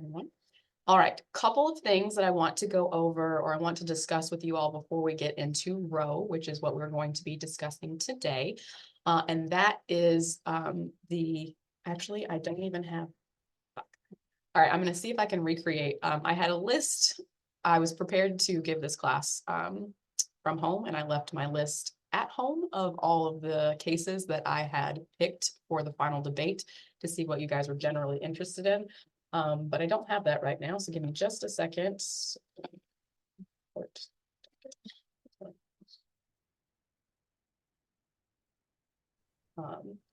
everyone. All right, couple of things that I want to go over or I want to discuss with you all before we get into row, which is what we're going to be discussing today. And that is actually, I don't even have. All right, I'm going to see if I can recreate. I had a list. I was prepared to give this class from home, and I left my list at home of all of the cases that I had picked for the final debate to see what you guys were generally interested in. But I don't have that right now, so give me just a second.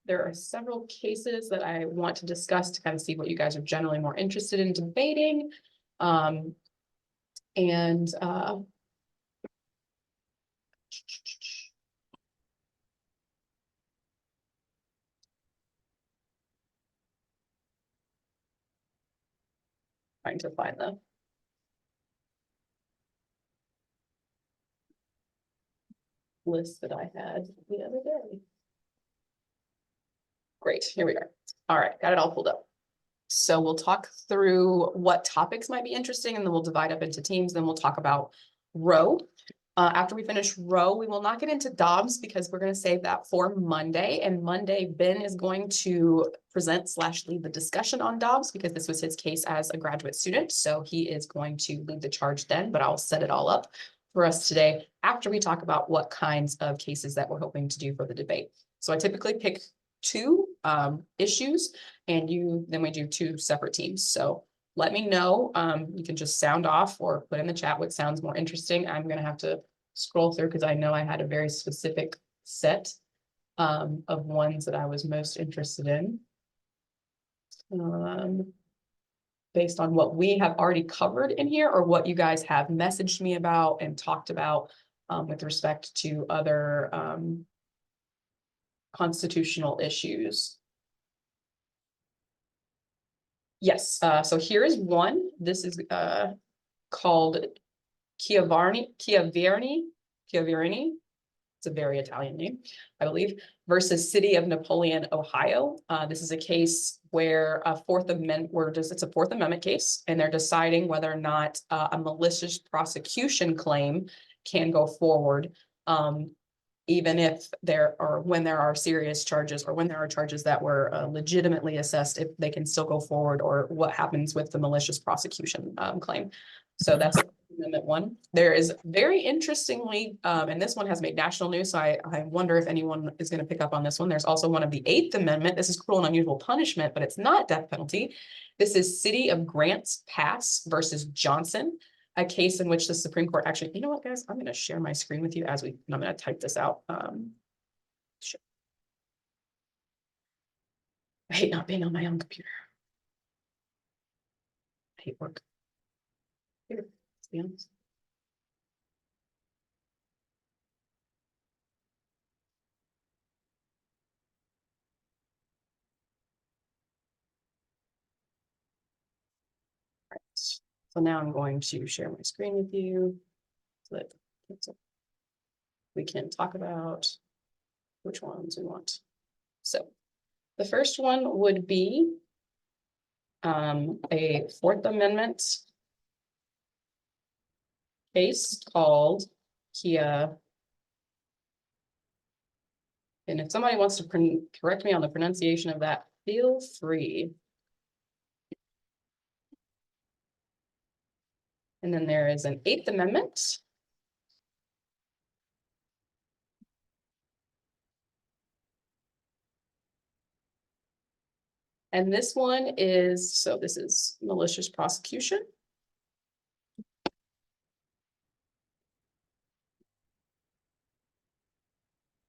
There are several cases that I want to discuss to kind of see what you guys are generally more interested in debating. Trying to find the list that I had the other day. Great, here we are. All right, got it all pulled up. So we'll talk through what topics might be interesting, and then we'll divide up into teams. Then we'll talk about row. After we finish row, we will not get into Dobbs because we're going to save that for Monday. And Monday, Ben is going to present / lead the discussion on Dobbs because this was his case as a graduate student. So he is going to lead the charge then, but I'll set it all up for us today after we talk about what kinds of cases that we're hoping to do for the debate. So I typically pick two issues, and then we do two separate teams. So let me know. You can just sound off or put in the chat what sounds more interesting. I'm going to have to scroll through because I know I had a very specific set of ones that I was most interested in. Based on what we have already covered in here or what you guys have messaged me about and talked about with respect to other constitutional issues. Yes, so here is one. This is called Chiaverini. It's a very Italian name, I believe, versus City of Napoleon, Ohio. This is a case where it's a Fourth Amendment case, and they're deciding whether or not a malicious prosecution claim can go forward, even if when there are serious charges or when there are charges that were legitimately assessed, if they can still go forward, or what happens with the malicious prosecution claim. So that's Amendment 1. There is very interestingly, and this one has made national news, so I wonder if anyone is going to pick up on this one. There's also one of the 8th Amendment. This is cruel and unusual punishment, but it's not death penalty. This is City of Grants Pass versus Johnson, a case in which the Supreme Court actually, you know what, guys, I'm going to share my screen with you and I'm going to type this out. Sure. I hate not being on my own computer. I hate work. Here, let's be honest. All right. So now I'm going to share my screen with you so that we can talk about which ones we want. So the first one would be a Fourth Amendment case called Kia. And if somebody wants to correct me on the pronunciation of that, feel free. And then there is an 8th Amendment. And this one is, this is malicious prosecution.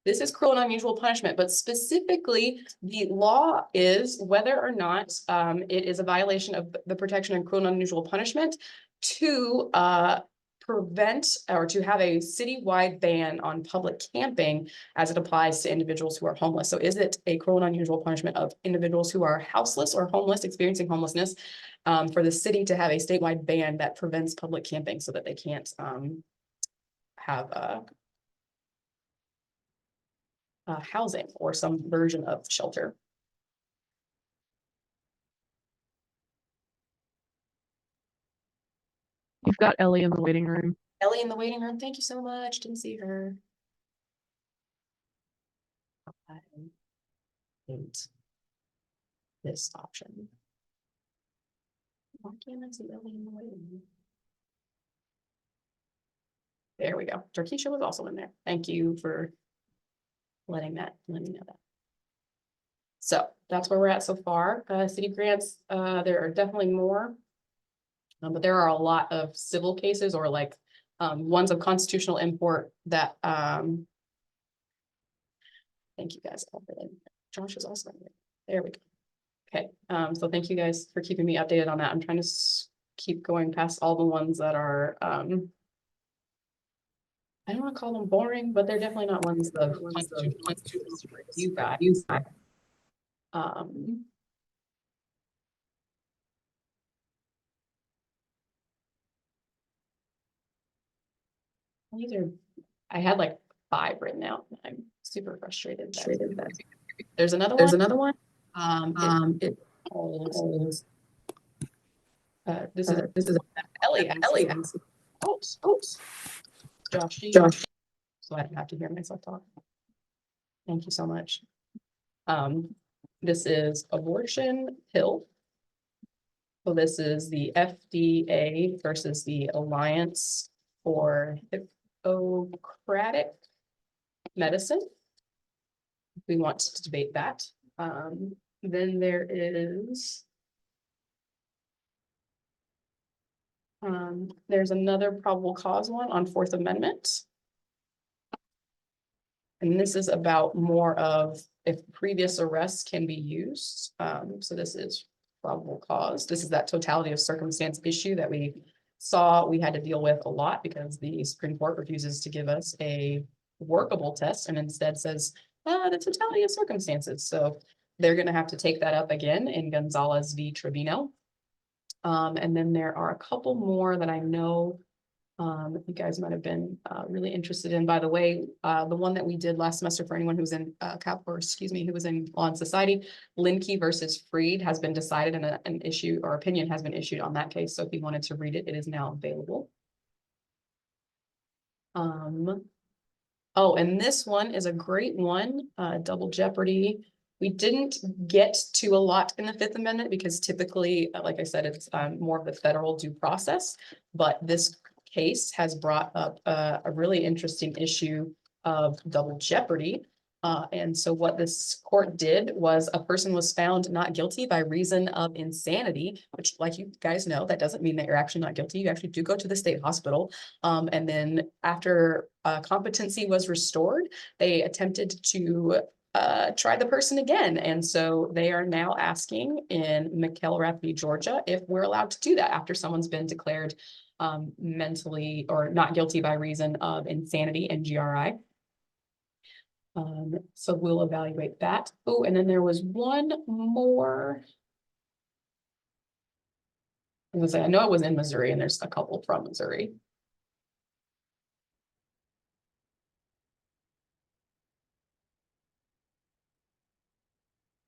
This is cruel and unusual punishment, but specifically the law is whether or not it is a violation of the protection and cruel and unusual punishment to prevent or to have a citywide ban on public camping as it applies to individuals who are homeless. So is it a cruel and unusual punishment of individuals who are houseless or homeless, experiencing homelessness, for the city to have a statewide ban that prevents public camping so that they can't have housing or some version of shelter? You've got Ellie in the waiting room. Ellie in the waiting room. Thank you so much. Didn't see her. I hate this option. Why can't I see Ellie in the waiting room? There we go. Jarkeisha was also in there. Thank you for letting me know that. So that's where we're at so far. City grants, there are definitely more. But there are a lot of civil cases or like ones of constitutional import that thank you guys. Josh is also there. We go. Okay, so thank you guys for keeping me updated on that. I'm trying to keep going past all the ones that are I don't want to call them boring, but they're definitely not ones of constitutional you guys. These are, I had like 5 written out. I'm super frustrated. There's another one. It holds. This is Ellie. Oops. Josh. So I don't have to hear myself talk. Thank you so much. This is abortion pill. So this is the FDA versus the Alliance for Hippocratic Medicine. We want to debate that. Then there is there's another probable cause one on 4th Amendment. And this is about more of if previous arrests can be used. So this is probable cause. This is that totality of circumstance issue that we saw we had to deal with a lot because the Supreme Court refuses to give us a workable test and instead says the totality of circumstances. So they're going to have to take that up again in Gonzalez v. Trevino. And then there are a couple more that I know you guys might have been really interested in. By the way, the one that we did last semester for anyone who's in who was in Law and Society, Linkey versus Freed has been decided and an issue or opinion has been issued on that case. So if you wanted to read it, it is now available. Oh, and this one is a great one, double jeopardy. We didn't get to a lot in the 5th Amendment because typically, like I said, it's more of the federal due process, but this case has brought up a really interesting issue of double jeopardy. And so what this court did was a person was found not guilty by reason of insanity, which like you guys know, that doesn't mean that you're actually not guilty. You actually do go to the state hospital. And then after competency was restored, they attempted to try the person again. And so they are now asking in McElrath, Georgia, if we're allowed to do that after someone's been declared mentally or not guilty by reason of insanity and GRI. So we'll evaluate that. Oh, and then there was one more. I know it was in Missouri and there's a couple from Missouri.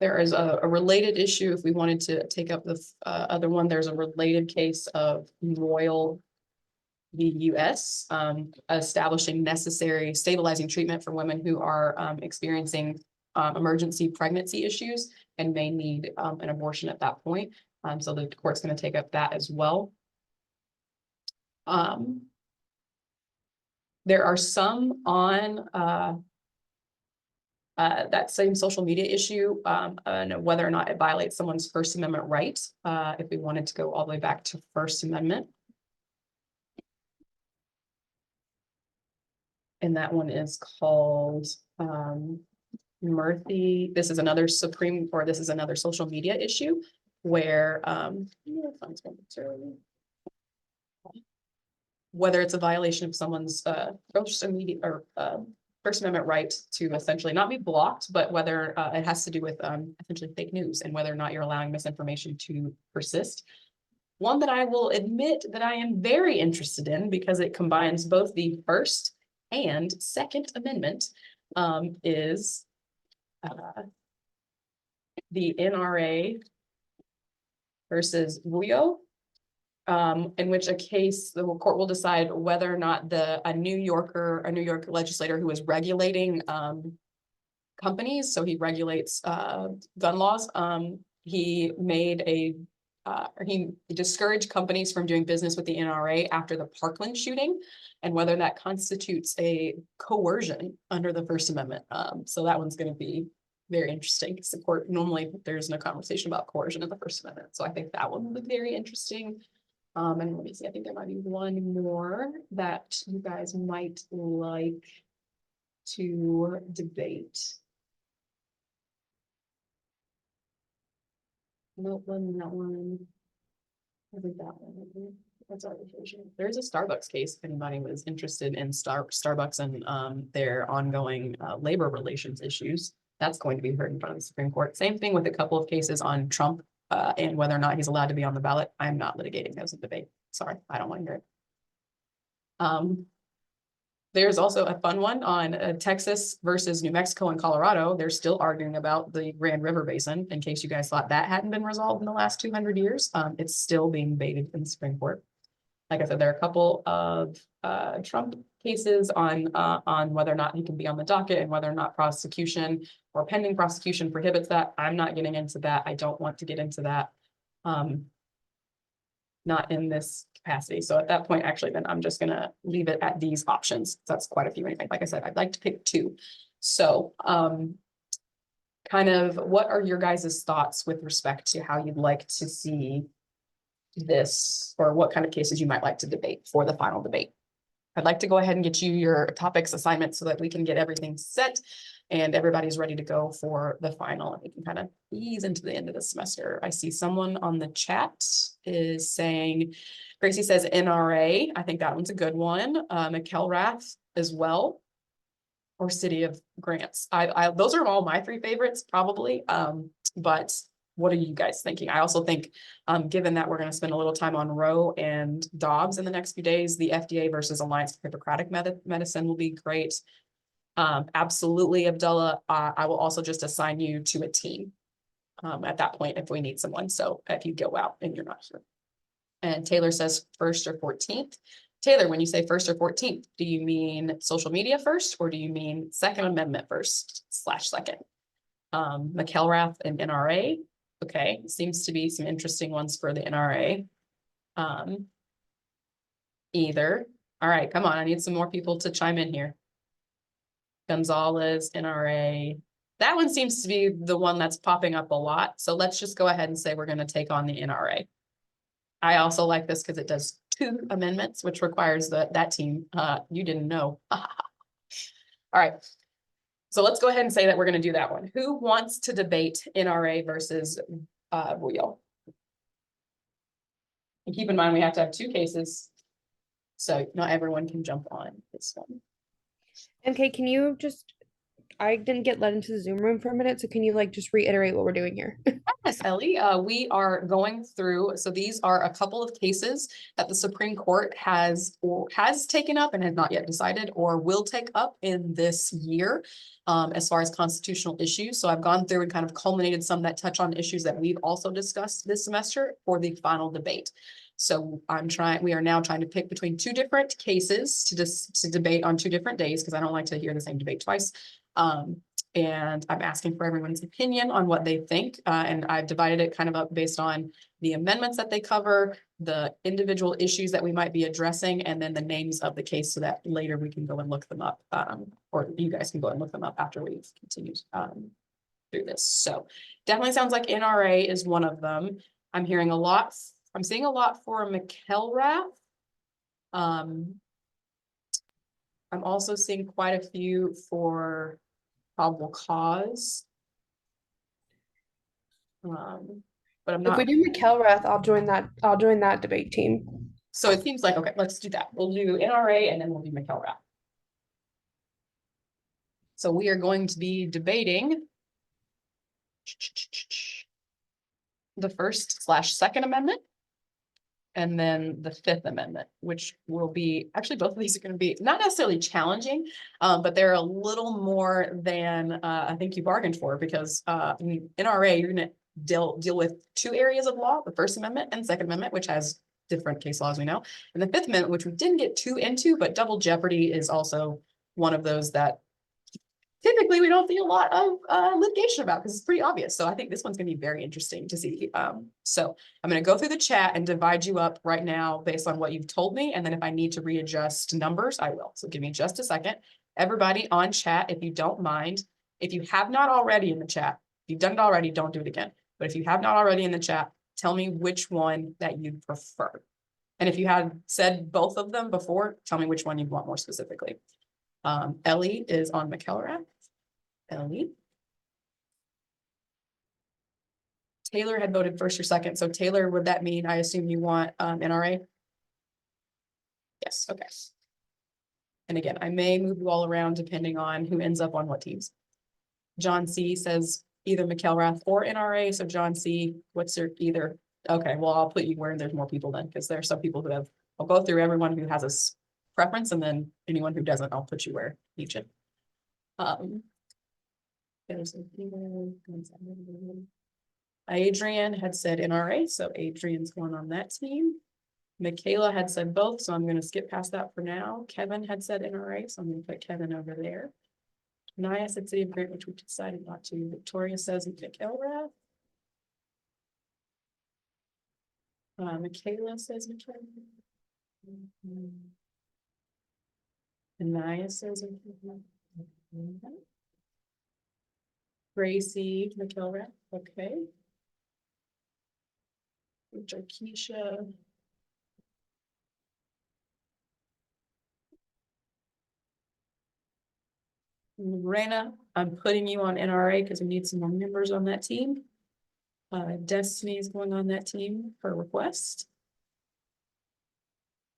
There is a related issue. If we wanted to take up the other one, there's a related case of Royal the U.S. Establishing necessary stabilizing treatment for women who are experiencing emergency pregnancy issues and may need an abortion at that point. So the court's going to take up that as well. There are some on that same social media issue, and whether or not it violates someone's First Amendment right, if we wanted to go all the way back to First Amendment. And that one is called Murthy. This is another this is another social media issue where whether it's a violation of someone's First Amendment right to essentially not be blocked, but whether it has to do with essentially fake news and whether or not you're allowing misinformation to persist. One that I will admit that I am very interested in because it combines both the First and Second Amendment is the NRA versus Wuyo. in which a case, the court will decide whether or not a New York legislator who is regulating, companies, so he regulates, gun laws. He made he discouraged companies from doing business with the NRA after the Parkland shooting, and whether that constitutes a coercion under the First Amendment. So that one's going to be very interesting because the court, normally there's no conversation about coercion in the First Amendment. So I think that one will be very interesting. And let me see, I think there might be one more that you guys might like to debate. Nope, wasn't that one. I think that one. That's arbitration. There's a Starbucks case if anybody was interested in Starbucks and their ongoing labor relations issues. That's going to be heard in front of the Supreme Court. Same thing with a couple of cases on Trump and whether or not he's allowed to be on the ballot. I'm not litigating those in debate. Sorry, I don't want to hear it. There's also a fun one on Texas versus New Mexico and Colorado. They're still arguing about the Grand River Basin. In case you guys thought that hadn't been resolved in the last 200 years, it's still being debated in the Supreme Court. Like I said, there are a couple of Trump cases on whether or not he can be on the docket and whether or not prosecution or pending prosecution prohibits that. I'm not getting into that. I don't want to get into that. Not in this capacity. So at that point, actually, then I'm just gonna leave it at these options. That's quite a few anyway. Like I said, I'd like to pick two. So kind of what are your guys' thoughts with respect to how you'd like to see this, or what kind of cases you might like to debate for the final debate? I'd like to go ahead and get you your topics assignment so that we can get everything set and everybody's ready to go for the final, and we can kind of ease into the end of the semester. I see someone on the chat is saying, Gracie says NRA. I think that one's a good one. McElrath as well, or City of Grants. Those are all my three favorites probably. But what are you guys thinking? I also think, given that we're going to spend a little time on Roe and Dobbs in the next few days, the FDA versus Alliance for Hippocratic Medicine will be great. Absolutely, Abdullah. I will also just assign you to a team at that point if we need someone. So if you go out and you're not here. And Taylor says 1st or 14th. Taylor, when you say 1st or 14th, do you mean social media first, or do you mean Second Amendment first/second? McElrath and NRA. Okay, seems to be some interesting ones for the NRA. Either. All right, come on. I need some more people to chime in here. Gonzalez, NRA. That one seems to be the one that's popping up a lot. So let's just go ahead and say we're going to take on the NRA. I also like this because it does 2 amendments, which requires that team. You didn't know. All right. So let's go ahead and say that we're going to do that one. Who wants to debate NRA versus Royal? And keep in mind, we have to have 2 cases. So not everyone can jump on this one. Okay, can you just, I didn't get let into the Zoom room for a minute, so can you like just reiterate what we're doing here? Yes, Ellie, we are going through, so these are a couple of cases that the Supreme Court has taken up and has not yet decided or will take up in this year as far as constitutional issues. So I've gone through and kind of culminated some that touch on issues that we've also discussed this semester for the final debate. So we are now trying to pick between 2 different cases to debate on 2 different days, because I don't like to hear the same debate twice. And I'm asking for everyone's opinion on what they think. And I've divided it kind of up based on the amendments that they cover, the individual issues that we might be addressing, and then the names of the case so that later we can go and look them up, or you guys can go and look them up after we've continued through this. So definitely sounds like NRA is one of them. I'm seeing a lot for McElrath. I'm also seeing quite a few for probable cause. But I'm not. If we do McElrath, I'll join that debate team. So it seems like, okay, let's do that. We'll do NRA and then we'll do McElrath. So we are going to be debating the 1st/2nd Amendment, and then the 5th Amendment, which will be, actually both of these are going to be not necessarily challenging, but they're a little more than I think you bargained for, because in NRA, you're going to deal with 2 areas of law, the First Amendment and Second Amendment, which has different case laws we know. And the Fifth Amendment, which we didn't get too into, but double jeopardy is also one of those that typically we don't see a lot of litigation about because it's pretty obvious. So I think this one's going to be very interesting to see. So I'm going to go through the chat and divide you up right now based on what you've told me. And then if I need to readjust numbers, I will. So give me just a second. Everybody on chat, if you don't mind, if you have not already in the chat, if you've done it already, don't do it again. But if you have not already in the chat, tell me which one that you'd prefer. And if you had said both of them before, tell me which one you want more specifically. Ellie is on McElrath. Ellie. Taylor had voted first or second. So Taylor, would that mean, I assume you want NRA? Yes, okay. And again, I may move you all around depending on who ends up on what teams. John C says either McElrath or NRA. So John C, what's your either? Okay, well, I'll put you where there's more people then, because there are some people who have, I'll go through everyone who has a preference, and then anyone who doesn't, I'll put you where each. Adrian had said NRA, so Adrian's going on that team. Michaela had said both, so I'm going to skip past that for now. Kevin had said NRA, so I'm going to put Kevin over there. Naya said City of Grant, which we decided not to. Victoria says McElrath. Michaela says McElrath. Naya says McElrath. Gracie McElrath, okay. Jarkeisha. Lorena, I'm putting you on NRA because we need some more members on that team. Destiny is going on that team per request.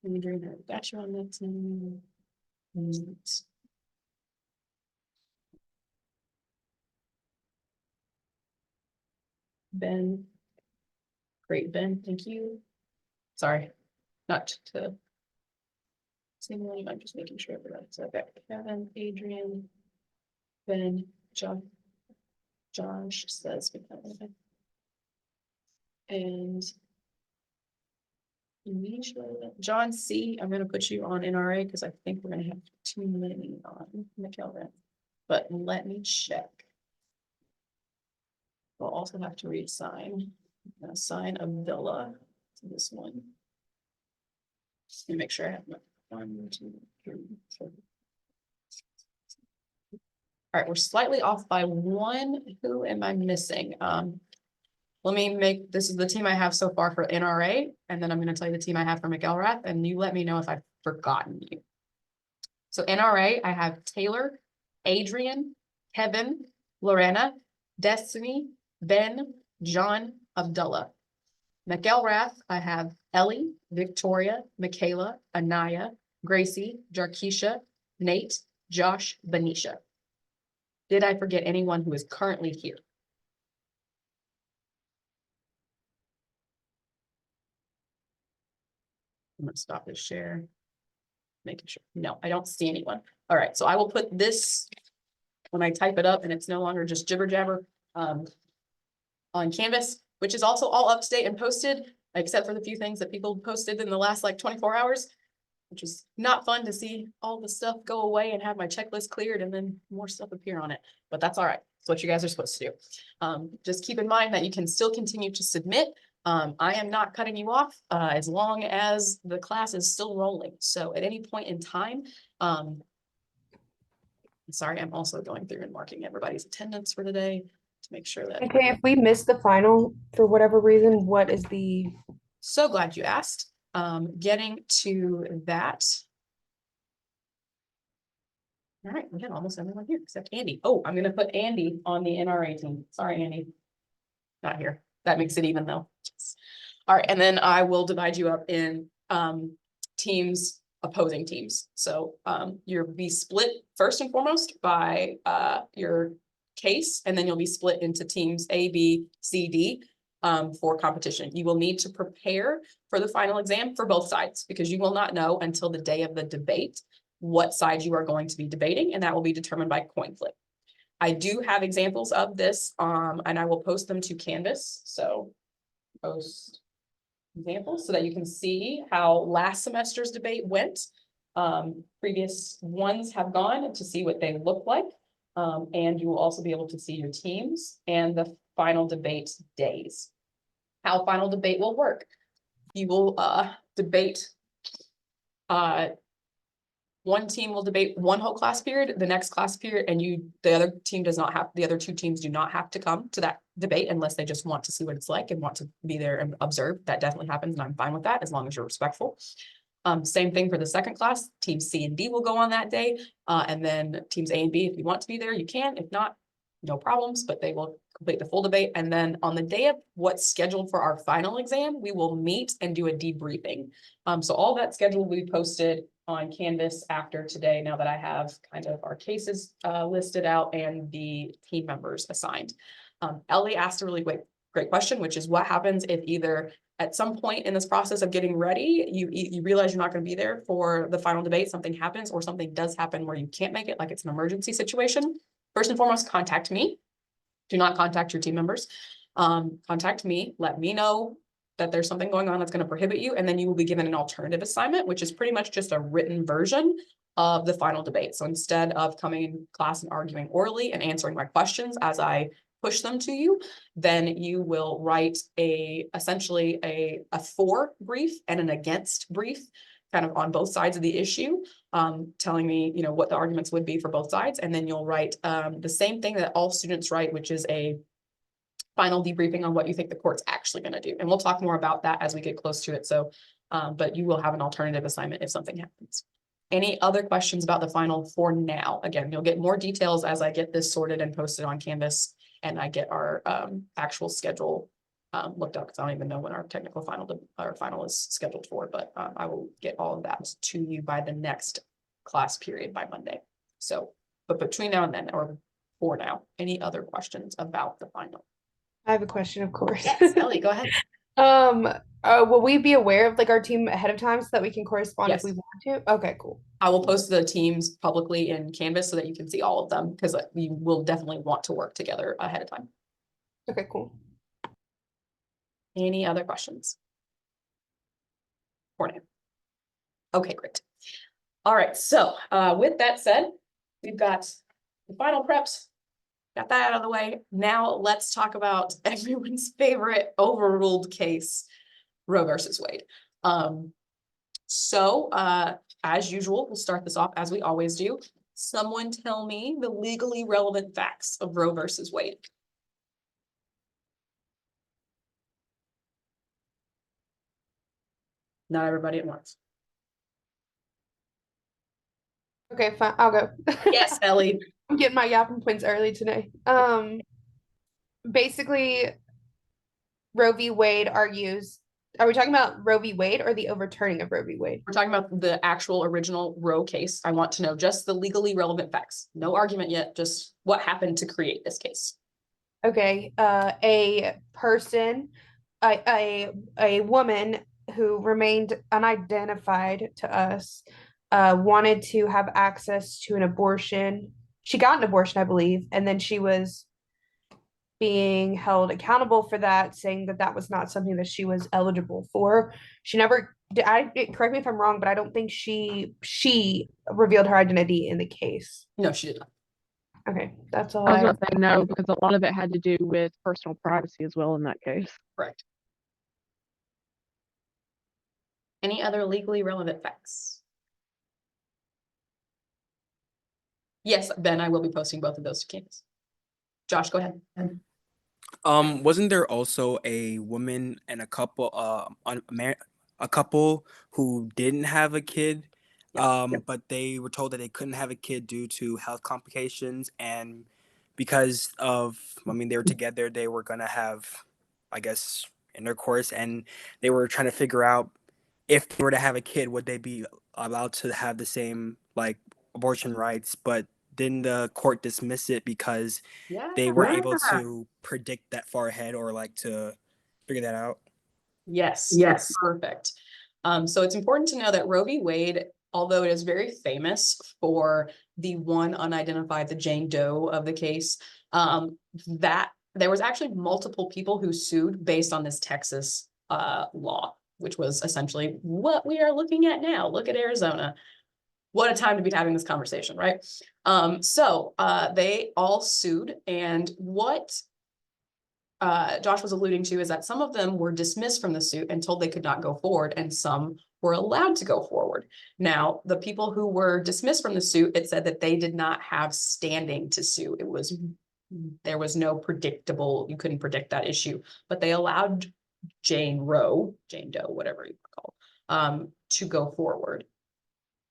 Adrian, got you on that team. Ben. Great, Ben, thank you. Sorry, not to sing, I'm just making sure everybody's okay. Kevin, Adrian, Ben, Josh says, and John C, I'm going to put you on NRA because I think we're going to have too many on McElrath, but let me check. We'll also have to reassign a villa to this one. Just to make sure I have my 1, 2, 3, 4. All right, we're slightly off by 1. Who am I missing? Let me make, this is the team I have so far for NRA, and then I'm going to tell you the team I have for McElrath, and you let me know if I've forgotten you. So NRA, I have Taylor, Adrian, Kevin, Lorena, Destiny, Ben, John, Abdullah. McElrath, I have Ellie, Victoria, Michaela, Anaya, Gracie, Jarkeisha, Nate, Josh, Benisha. Did I forget anyone who is currently here? I'm going to stop this share. Making sure. No, I don't see anyone. All right, so I will put this when I type it up and it's no longer just jibber jabber on Canvas, which is also all up to date and posted, except for the few things that people posted in the last like 24 hours, which is not fun to see all the stuff go away and have my checklist cleared and then more stuff appear on it. But that's all right. It's what you guys are supposed to do. Just keep in mind that you can still continue to submit. I am not cutting you off as long as the class is still rolling. So at any point in time, sorry, I'm also going through and marking everybody's attendance for today to make sure that. Okay, if we miss the final for whatever reason, what is the? So glad you asked. Getting to that. All right, we have almost everyone here except Andy. Oh, I'm going to put Andy on the NRA team. Sorry, Andy. Not here. That makes it even though. All right, and then I will divide you up in teams, opposing teams. So you'll be split first and foremost by your case, and then you'll be split into teams A, B, C, D for competition. You will need to prepare for the final exam for both sides because you will not know until the day of the debate what side you are going to be debating, and that will be determined by coin flip. I do have examples of this, and I will post them to Canvas. So post examples so that you can see how last semester's debate went. Previous ones have gone to see what they look like. And you will also be able to see your teams and the final debate days. How final debate will work. You will debate. One team will debate one whole class period, the next class period, and the other team does not have, the other two teams do not have to come to that debate unless they just want to see what it's like and want to be there and observe. That definitely happens, and I'm fine with that as long as you're respectful. Same thing for the second class. Teams C and D will go on that day, and then teams A and B, if you want to be there, you can. If not, no problems, but they will complete the full debate. And then on the day of what's scheduled for our final exam, we will meet and do a debriefing. So all that schedule will be posted on Canvas after today, now that I have kind of our cases listed out and the team members assigned. Ellie asked a really great question, which is what happens if either at some point in this process of getting ready, you realize you're not going to be there for the final debate, something happens, or something does happen where you can't make it, like it's an emergency situation. First and foremost, contact me. Do not contact your team members. Contact me, let me know that there's something going on that's going to prohibit you, and then you will be given an alternative assignment, which is pretty much just a written version of the final debate. So instead of coming in class and arguing orally and answering my questions as I push them to you, then you will write essentially a for brief and an against brief, kind of on both sides of the issue, telling me, what the arguments would be for both sides. And then you'll write the same thing that all students write, which is a final debriefing on what you think the court's actually going to do. And we'll talk more about that as we get close to it. So, but you will have an alternative assignment if something happens. Any other questions about the final for now? Again, you'll get more details as I get this sorted and posted on Canvas and I get our actual schedule looked up, because I don't even know when our technical final is scheduled for, but I will get all of that to you by the next class period by Monday. So, but between now and then, or for now, any other questions about the final? I have a question, of course. Yes, Ellie, go ahead. Will we be aware of like our team ahead of time so that we can correspond if we want to? Okay, cool. I will post the teams publicly in Canvas so that you can see all of them, because we will definitely want to work together ahead of time. Okay, cool. Any other questions? For now. Okay, great. All right, so with that said, we've got the final preps. Got that out of the way. Now let's talk about everyone's favorite overruled case, Roe versus Wade. As usual, we'll start this off as we always do. Someone tell me the legally relevant facts of Roe versus Wade. Not everybody at once. Okay, fine. I'll go. Yes, Ellie. I'm getting my yapping points early today. Basically, Roe v. Wade argues. Are we talking about Roe v. Wade or the overturning of Roe v. Wade? We're talking about the actual original Roe case. I want to know just the legally relevant facts. No argument yet, just what happened to create this case. Okay, a woman who remained unidentified to us, wanted to have access to an abortion. She got an abortion, I believe, and then she was being held accountable for that, saying that that was not something that she was eligible for. She never, correct me if I'm wrong, but I don't think she revealed her identity in the case. No, she did not. Okay, that's all. I was going to say no, because a lot of it had to do with personal privacy as well in that case. Correct. Any other legally relevant facts? Yes, Ben, I will be posting both of those to Canvas. Josh, go ahead. Wasn't there also a woman and a couple, a couple who didn't have a kid, but they were told that they couldn't have a kid due to health complications, and because of, they were together, they were gonna have, I guess, intercourse, and they were trying to figure out if they were to have a kid, would they be allowed to have the same abortion rights, but didn't the court dismiss it because they were able to predict that far ahead or to figure that out? Yes, perfect. So it's important to know that Roe v. Wade, although it is very famous for the one unidentified, the Jane Doe of the case, that there was actually multiple people who sued based on this Texas law. which was essentially what we are looking at now. Look at Arizona. What a time to be having this conversation, right? So they all sued, and what Josh was alluding to is that some of them were dismissed from the suit and told they could not go forward, and some were allowed to go forward. Now, the people who were dismissed from the suit, it said that they did not have standing to sue. There was no predictable, you couldn't predict that issue, but they allowed Jane Doe, whatever you call, to go forward.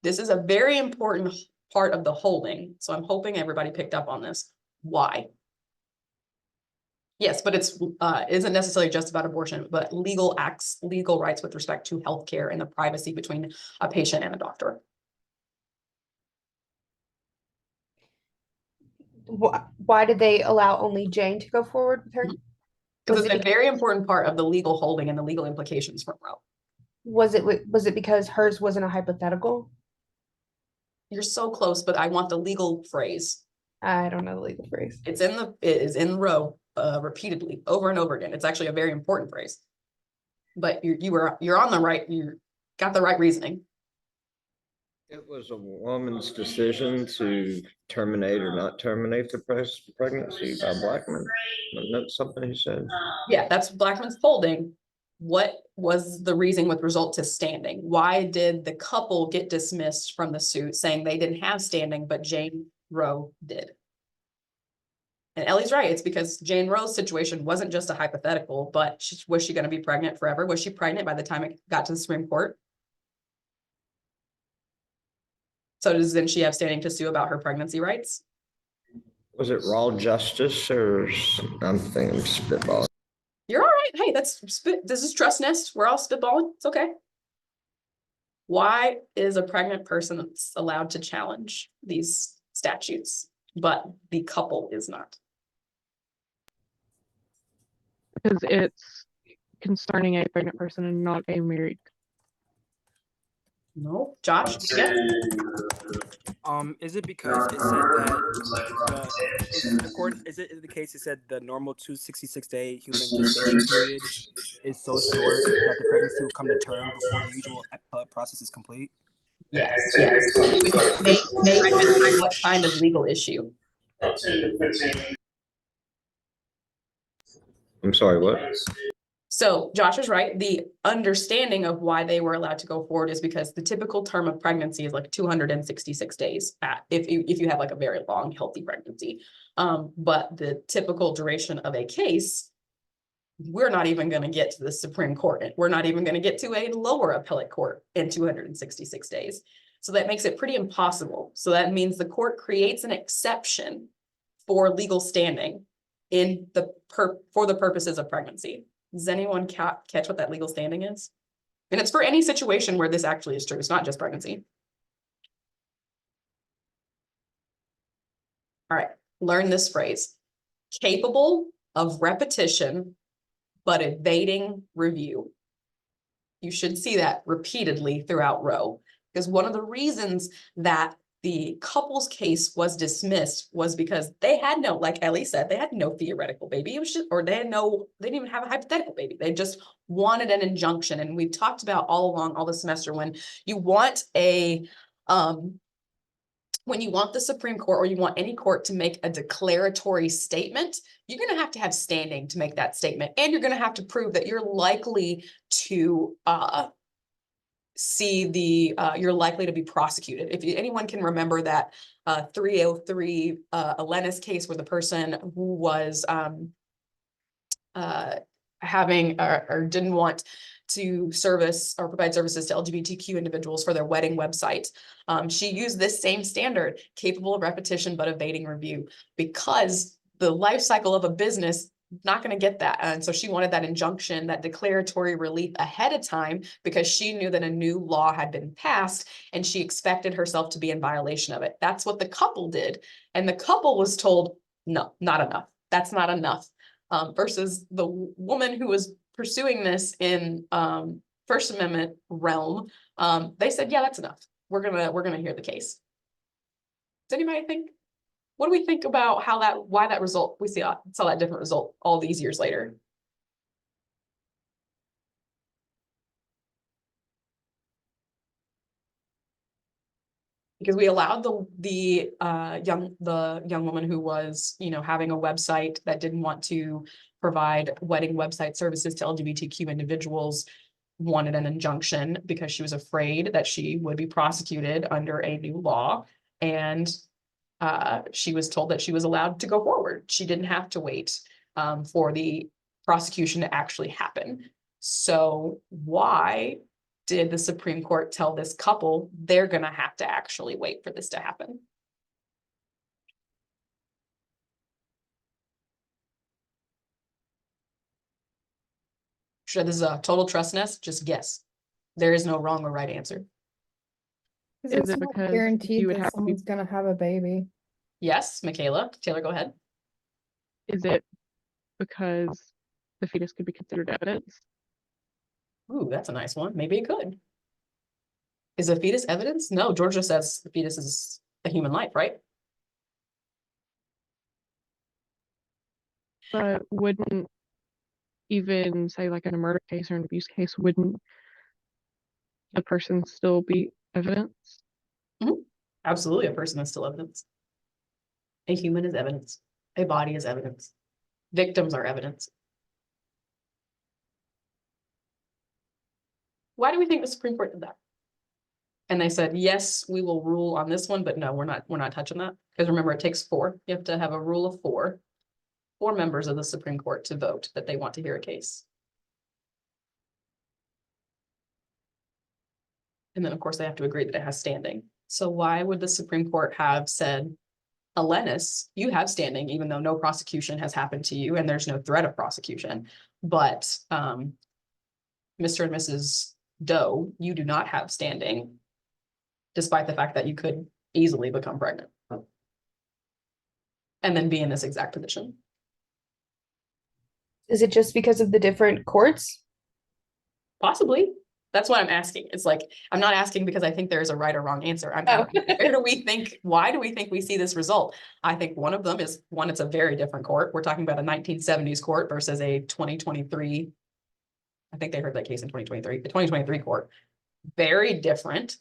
This is a very important part of the holding, so I'm hoping everybody picked up on this. Why? Yes, but it isn't necessarily just about abortion, but legal rights with respect to healthcare and the privacy between a patient and a doctor. Why did they allow only Jane to go forward with her? Because it's a very important part of the legal holding and the legal implications from Roe. Was it because hers wasn't a hypothetical? You're so close, but I want the legal phrase. I don't know the legal phrase. It is in Roe repeatedly over and over again. It's actually a very important phrase. But you're on the right, you got the right reasoning. It was a woman's decision to terminate or not terminate the pregnancy by Blackman. Wasn't that something he said? Yeah, that's Blackman's holding. What was the reason with result to standing? Why did the couple get dismissed from the suit saying they didn't have standing, but Jane Roe did? And Ellie's right. It's because Jane Roe's situation wasn't just a hypothetical, but was she going to be pregnant forever? Was she pregnant by the time it got to the Supreme Court? So then she have standing to sue about her pregnancy rights? Was it raw justice or I'm thinking spitballing? You're all right. Hey, this is Trust Nest. We're all spitballing. It's okay. Why is a pregnant person allowed to challenge these statutes, but the couple is not? Because it's concerning a pregnant person and not a married. No, Josh, yes. Is it because it said that is it the case it said the normal 266-day human gestation period is so short that the pregnancy will come to term before the usual process is complete? Yes. What kind of legal issue? I'm sorry, what? So Josh is right. The understanding of why they were allowed to go forward is because the typical term of pregnancy is like 266 days if you have like a very long, healthy pregnancy. But the typical duration of a case, we're not even going to get to the Supreme Court. We're not even going to get to a lower appellate court in 266 days. So that makes it pretty impossible. So that means the court creates an exception for legal standing for the purposes of pregnancy. Does anyone catch what that legal standing is? And it's for any situation where this actually is true. It's not just pregnancy. All right, learn this phrase. Capable of repetition, but evading review. You should see that repeatedly throughout Roe, because one of the reasons that the couple's case was dismissed was because they had no, like Ellie said, they had no theoretical baby. It was just, or they didn't even have a hypothetical baby. They just wanted an injunction. And we've talked about all along, all the semester, when you want the Supreme Court or you want any court to make a declaratory statement, you're going to have standing to make that statement. And you're going to have to prove that you're likely to you're likely to be prosecuted. If anyone can remember that 303 Elenis case where the person who was having or didn't want to service or provide services to LGBTQ individuals for their wedding website. She used this same standard, capable of repetition but evading review, because the life cycle of a business not going to get that. And so she wanted that injunction, that declaratory relief ahead of time, because she knew that a new law had been passed and she expected herself to be in violation of it. That's what the couple did. And the couple was told, no, not enough. That's not enough. Versus the woman who was pursuing this in First Amendment realm, they said, yeah, that's enough. We're gonna hear the case. Does anybody think? What do we think about why that result, we saw that different result all these years later? Because we allowed the young woman who was, having a website that didn't want to provide wedding website services to LGBTQ individuals, wanted an injunction because she was afraid that she would be prosecuted under a new law. And she was told that she was allowed to go forward. She didn't have to wait for the prosecution to actually happen. So why did the Supreme Court tell this couple they're gonna have to actually wait for this to happen? Sure, this is a total trust nest, just guess. There is no wrong or right answer. Is It's it not because guaranteed you would that have to be, someone's gonna have a baby. Yes, Michaela, Taylor, go ahead. is it because the fetus could be considered evidence? Ooh, that's a nice one. Maybe it could. Is a fetus evidence? No, Georgia says the fetus is a human life, right? But wouldn't, even say like in a murder case or an abuse case, wouldn't the person still be evidence? Absolutely, a person is still evidence. A human is evidence. A body is evidence. Victims are evidence. Why do we think the Supreme Court did that? And they said, yes, we will rule on this one, but no, we're not touching that. Because remember, it takes 4. You have to have a rule of 4 members of the Supreme Court to vote that they want to hear a case. And then, of course, they have to agree that it has standing. So why would the Supreme Court have said, Elenis, you have standing, even though no prosecution has happened to you and there's no threat of prosecution, but Mr. and Mrs. Doe, you do not have standing, despite the fact that you could easily become pregnant and then be in this exact position. Is it just because of the different courts? Possibly. That's what I'm asking. It's like, I'm not asking because I think there's a right or wrong answer. I'm Oh. asking, why do we think we see this result? I think one of them is, one, it's a very different court. We're talking about a 1970s court versus a 2023. I think they heard that case in 2023, the 2023 court. Very different.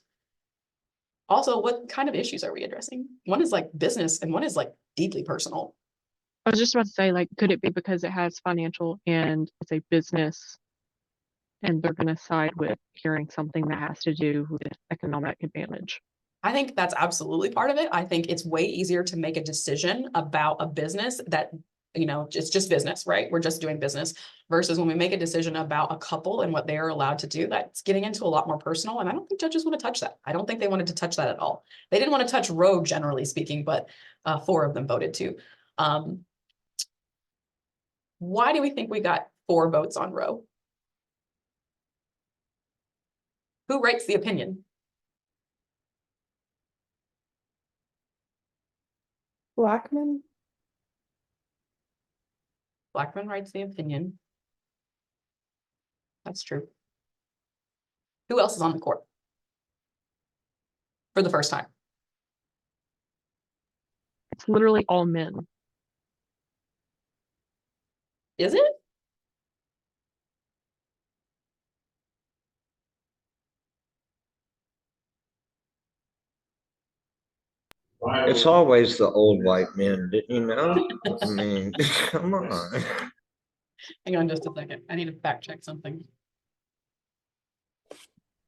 Also, what kind of issues are we addressing? One is like business and one is like deeply personal. I was just about to say, like, could it be because it has financial and it's a business and they're going to side with hearing something that has to do with economic advantage? I think that's absolutely part of it. I think it's way easier to make a decision about a business that, it's just business, right? We're just doing business versus when we make a decision about a couple and what they are allowed to do, that's getting into a lot more personal. And I don't think judges want to touch that. I don't think they wanted to touch that at all. They didn't want to touch Roe, generally speaking, but 4 of them voted to. Why do we think we got 4 votes on Roe? Who writes the opinion? Blackman? Blackman writes the opinion. That's true. Who else is on the court? For the first time. It's literally all men. Is it? It's always the old white men, didn't you know? I mean, come on. Hang on just a second. I need to fact check something.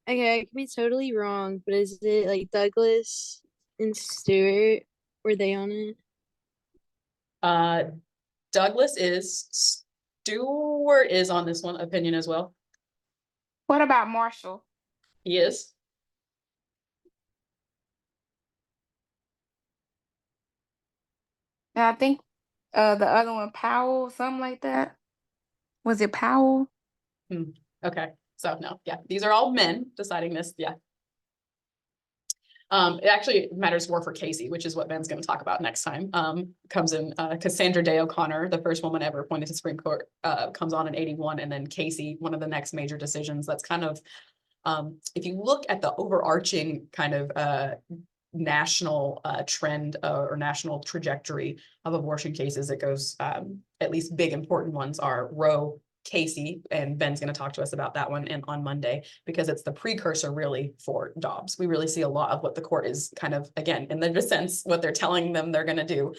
Okay, I could be totally wrong, but is it like Douglas and Stewart? Were they on it? Douglas is, Stewart is on this one opinion as well. What about Marshall? He is. And I think the other one, Powell, something like that. Was it Powell? Okay, so no, yeah, these are all men deciding this, yeah. It actually matters more for Casey, which is what Ben's going to talk about next time. Comes in Cassandra Day O'Connor, the first woman ever appointed to Supreme Court, comes on in 81, and then Casey, one of the next major decisions. That's kind of, if you look at the overarching kind of national trend or national trajectory of abortion cases, it goes, at least big important ones are Roe, Casey, and Ben's going to talk to us about that one on Monday, because it's the precursor really for Dobbs. We really see a lot of what the court is kind of, again, in the sense, what they're telling them they're going to do.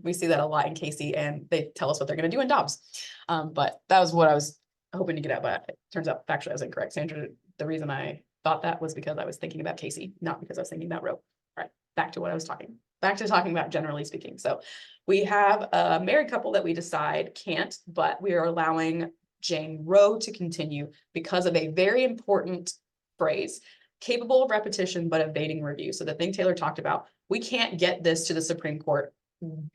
We see that a lot in Casey, and they tell us what they're going to do in Dobbs. But that was what I was hoping to get at, but it turns out factually I was incorrect. Sandra, the reason I thought that was because I was thinking about Casey, not because I was thinking about Roe. All right, back to what I was talking about, generally speaking. So we have a married couple that we decide can't, but we are allowing Jane Roe to continue because of a very important phrase, capable of repetition, but evading review. So the thing Taylor talked about, we can't get this to the Supreme Court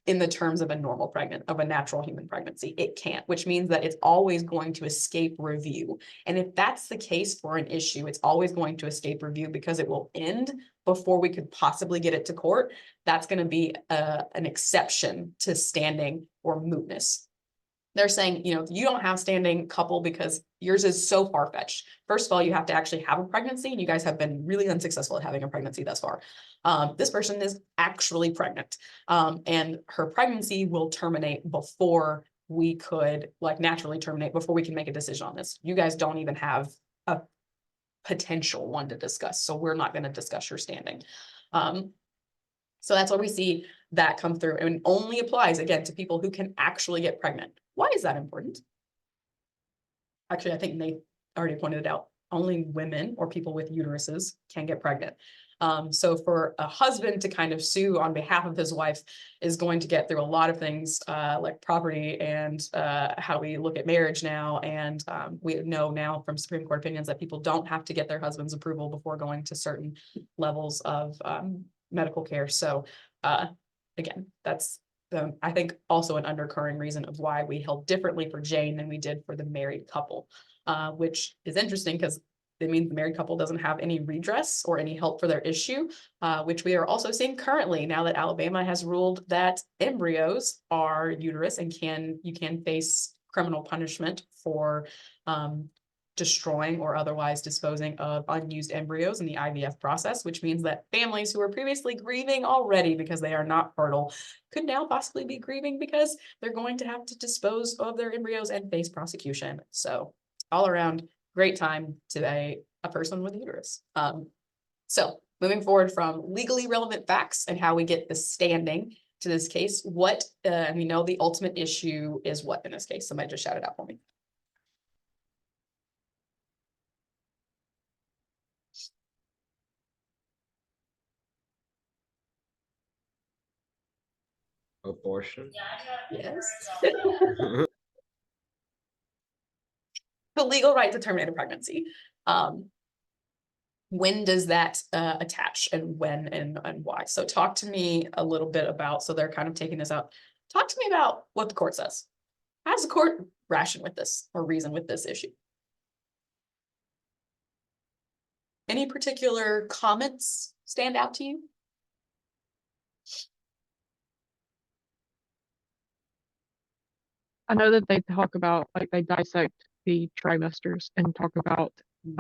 in the terms of a natural human pregnancy. It can't, which means that it's always going to escape review. And if that's the case for an issue, it's always going to escape review because it will end before we could possibly get it to court. That's going to be an exception to standing or mootness. They're saying, you know, you don't have standing, couple, because yours is so far-fetched. First of all, you have to actually have a pregnancy, and you guys have been really unsuccessful at having a pregnancy thus far. This person is actually pregnant, and her pregnancy will terminate before we could, like, naturally terminate, before we can make a decision on this. You guys don't even have a potential one to discuss, so we're not going to discuss your standing. So that's why we see that come through, and only applies, again, to people who can actually get pregnant. Why is that important? Actually, I think Nate already pointed it out. Only women or people with uteruses can get pregnant. So for a husband to kind of sue on behalf of his wife is going to get through a lot of things, like property and how we look at marriage now. And we know now from Supreme Court opinions that people don't have to get their husband's approval before going to certain levels of medical care. So again, that's I think also an undercurrent reason of why we held differently for Jane than we did for the married couple, which is interesting because it means the married couple doesn't have any redress or any help for their issue, which we are also seeing currently now that Alabama has ruled that embryos are uterus and you can face criminal punishment for destroying or otherwise disposing of unused embryos in the IVF process, which means that families who were previously grieving already because they are not fertile could now possibly be grieving because they're going to have to dispose of their embryos and face prosecution. So all around, great time to a person with a uterus. So moving forward from legally relevant facts and how we get the standing to this case, what we know the ultimate issue is what in this case? Somebody just shout it out for me. Abortion. Yes. The legal right to terminate a pregnancy. When does that attach, and when and why? So talk to me a little bit about, so they're kind of taking this out. Talk to me about what the court says. How does the court ration with this or reason with this issue? Any particular comments stand out to you? I know that they talk about, like, they dissect the trimesters and talk about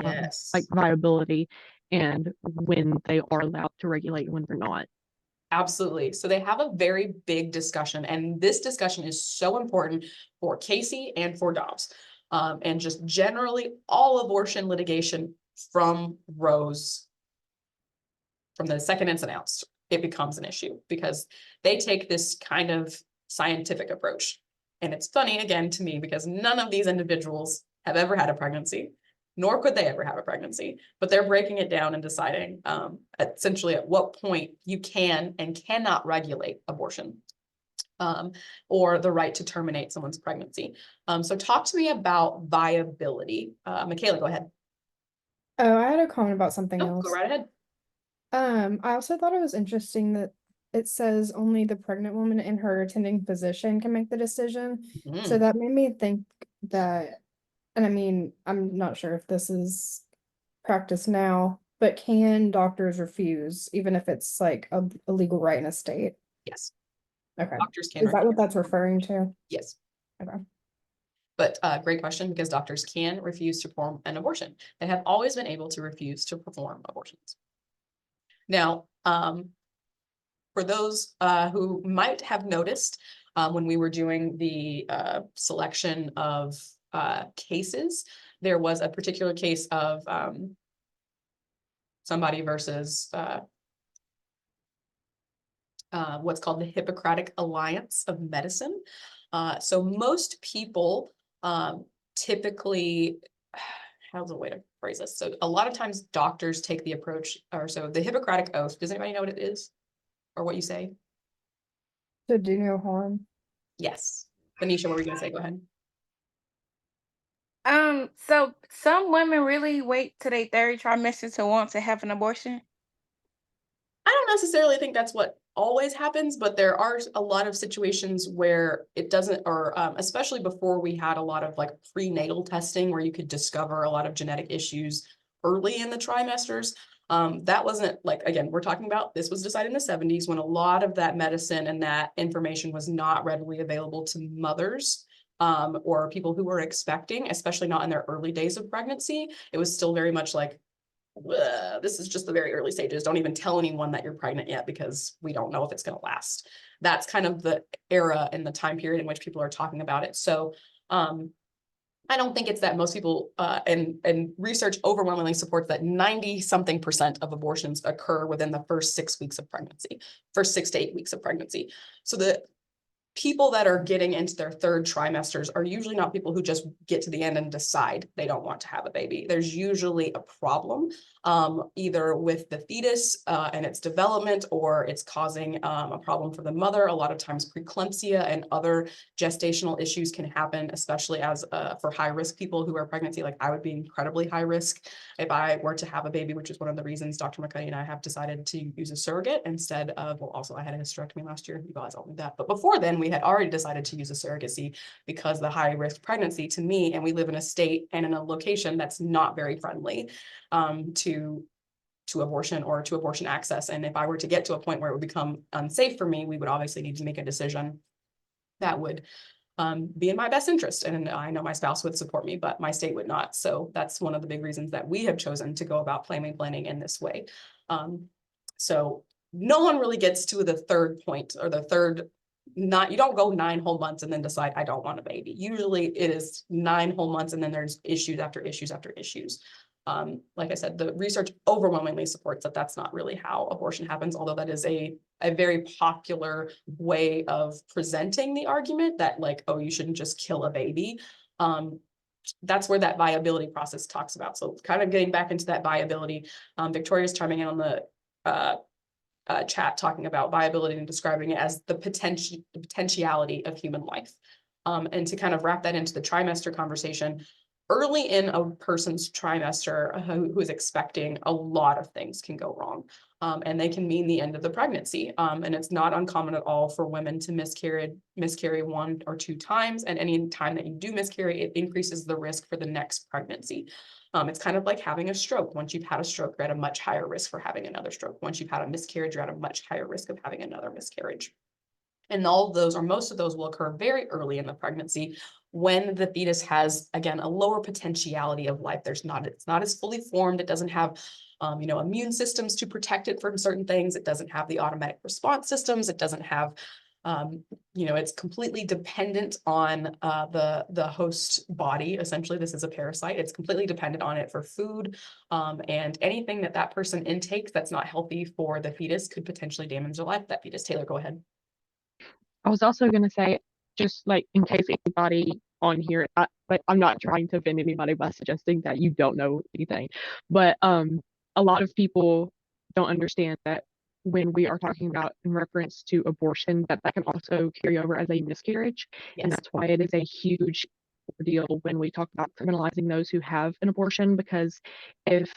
Yes. like viability and when they are allowed to regulate and when they're not. Absolutely. So they have a very big discussion, and this discussion is so important for Casey and for Dobbs, and just generally all abortion litigation from Roe's, from the second it's announced, it becomes an issue because they take this kind of scientific approach. And it's funny again to me because none of these individuals have ever had a pregnancy, nor could they ever have a pregnancy, but they're breaking it down and deciding essentially at what point you can and cannot regulate abortion, or the right to terminate someone's pregnancy. So talk to me about viability. Michaela, go ahead. Oh, I had a comment about something No, else. go right ahead. I also thought it was interesting that it says only the pregnant woman and her attending physician can make the decision. So that made me think that, and I mean, I'm not sure if this is practice now, but can doctors refuse, even if it's like a legal right in a state? Yes, Okay. doctors can Is that refuse. what that's referring to? Yes. Okay. But great question, because doctors can refuse to perform an abortion. They have always been able to refuse to perform abortions. Now, for those who might have noticed when we were doing the selection of cases. There was a particular case of somebody versus what's called the Hippocratic Alliance of Medicine. So most people typically, how's a way to phrase this? So a lot of times doctors take the approach, or so the Hippocratic Oath, does anybody know what it is? Or what you say? To do no harm. Yes. Venetia, what were you gonna say? Go ahead. So some women really wait till their third trimester to want to have an abortion. I don't necessarily think that's what always happens, but there are a lot of situations where it doesn't, or especially before we had a lot of like prenatal testing where you could discover a lot of genetic issues early in the trimesters. That wasn't like, again, we're talking about, this was decided in the 70s when a lot of that medicine and that information was not readily available to mothers or people who were expecting, especially not in their early days of pregnancy. It was still very much like, this is just the very early stages. Don't even tell anyone that you're pregnant yet because we don't know if it's going to last. That's kind of the era and the time period in which people are talking about it. So I don't think it's that most people and research overwhelmingly supports that 90-something% of abortions occur within the first 6 weeks of pregnancy, first 6 to 8 weeks of pregnancy. So the people that are getting into their third trimesters are usually not people who just get to the end and decide they don't want to have a baby. There's usually a problem, either with the fetus and its development, or it's causing a problem for the mother. A lot of times preeclampsia and other gestational issues can happen, especially as for high risk people who are pregnancy. Like I would be incredibly high risk if I were to have a baby, which is one of the reasons Dr. McCuddy and I have decided to use a surrogate instead of, well, also I had a hysterectomy last year. You guys all knew that. But before then, we had already decided to use a surrogacy because the high risk pregnancy to me, and we live in a state and in a location that's not very friendly to abortion or to abortion access. And if I were to get to a point where it would become unsafe for me, we would obviously need to make a decision that would be in my best interest. And I know my spouse would support me, but my state would not. So that's one of the big reasons that we have chosen to go about family planning in this way. So no one really gets to the third point or the third, you don't go 9 whole months and then decide I don't want a baby. Usually it is 9 whole months and then there's issues after issues after issues. Like I said, the research overwhelmingly supports that that's not really how abortion happens, although that is a very popular way of presenting the argument that like, oh, you shouldn't just kill a baby. That's where that viability process talks about. So kind of getting back into that viability, Victoria's chiming in on the chat talking about viability and describing it as the potentiality of human life. And to kind of wrap that into the trimester conversation, early in a person's trimester who is expecting, a lot of things can go wrong. And they can mean the end of the pregnancy. And it's not uncommon at all for women to miscarry 1 or 2 times. And any time that you do miscarry, it increases the risk for the next pregnancy. It's kind of like having a stroke. Once you've had a stroke, you're at a much higher risk for having another stroke. Once you've had a miscarriage, you're at a much higher risk of having another miscarriage. And all of those, or most of those, will occur very early in the pregnancy when the fetus has, again, a lower potentiality of life. It's not as fully formed. It doesn't have immune systems to protect it from certain things. It doesn't have the automatic response systems. It doesn't have, it's completely dependent on the host body. Essentially, this is a parasite. It's completely dependent on it for food, and anything that person intakes that's not healthy for the fetus could potentially damage the life of that fetus. Taylor, go ahead. I was also going to say, just like in case anybody on here, I'm not trying to offend anybody by suggesting that you don't know anything, but a lot of people don't understand that when we are talking about in reference to abortion, that can also carry over as a miscarriage. Yes. And that's why it is a huge deal when we talk about criminalizing those who have an abortion, because if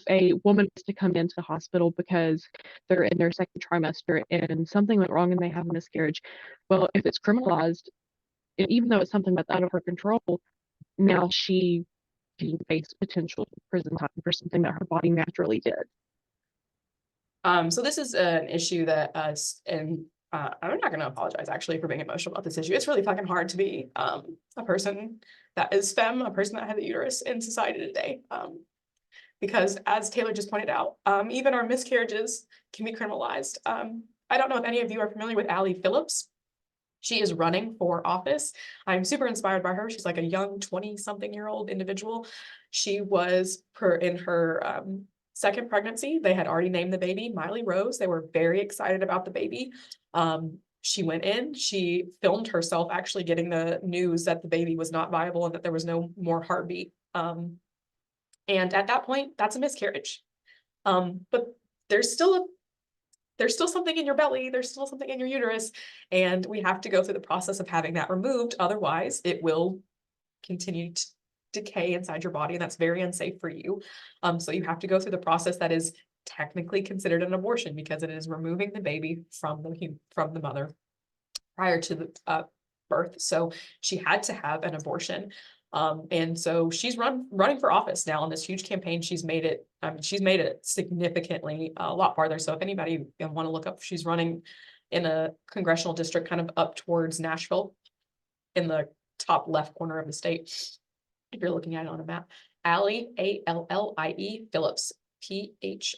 a woman is to come into the hospital because they're in their 2nd trimester and something went wrong and they have a miscarriage, well, if it's criminalized, even though it's something that's out of her control, now she can face potential prison time for something that her body naturally did. So this is an issue that I'm not going to apologize actually for being emotional about this issue. It's really fucking hard to be a person that is femme, a person that had a uterus in society today. Because as Taylor just pointed out, even our miscarriages can be criminalized. I don't know if any of you are familiar with Allie Phillips. She is running for office. I'm super inspired by her. She's like a young 20-something-year-old individual. She was in her second pregnancy. They had already named the baby Miley Rose. They were very excited about the baby. She went in, she filmed herself actually getting the news that the baby was not viable and that there was no more heartbeat. And at that point, that's a miscarriage. But there's still something in your belly, there's still something in your uterus, and we have to go through the process of having that removed. Otherwise, it will continue to decay inside your body, and that's very unsafe for you. So you have to go through the process that is technically considered an abortion, because it is removing the baby from the mother prior to the birth. So she had to have an abortion. And so she's running for office now in this huge campaign. She's made it significantly a lot farther. So if anybody want to look up, she's running in a congressional district kind of up towards Nashville in the top left corner of the state. If you're looking at it on a map, Allie, Allie Phillips, Phillips.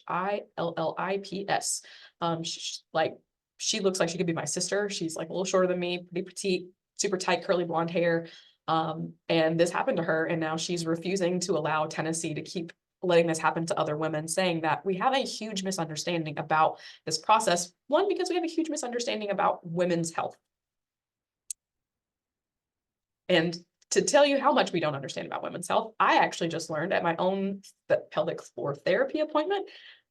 She looks like she could be my sister. She's like a little shorter than me, pretty petite, super tight, curly blonde hair. And this happened to her. And now she's refusing to allow Tennessee to keep letting this happen to other women, saying that we have a huge misunderstanding about this process. One, because we have a huge misunderstanding about women's health. And to tell you how much we don't understand about women's health, I actually just learned at my own pelvic floor therapy appointment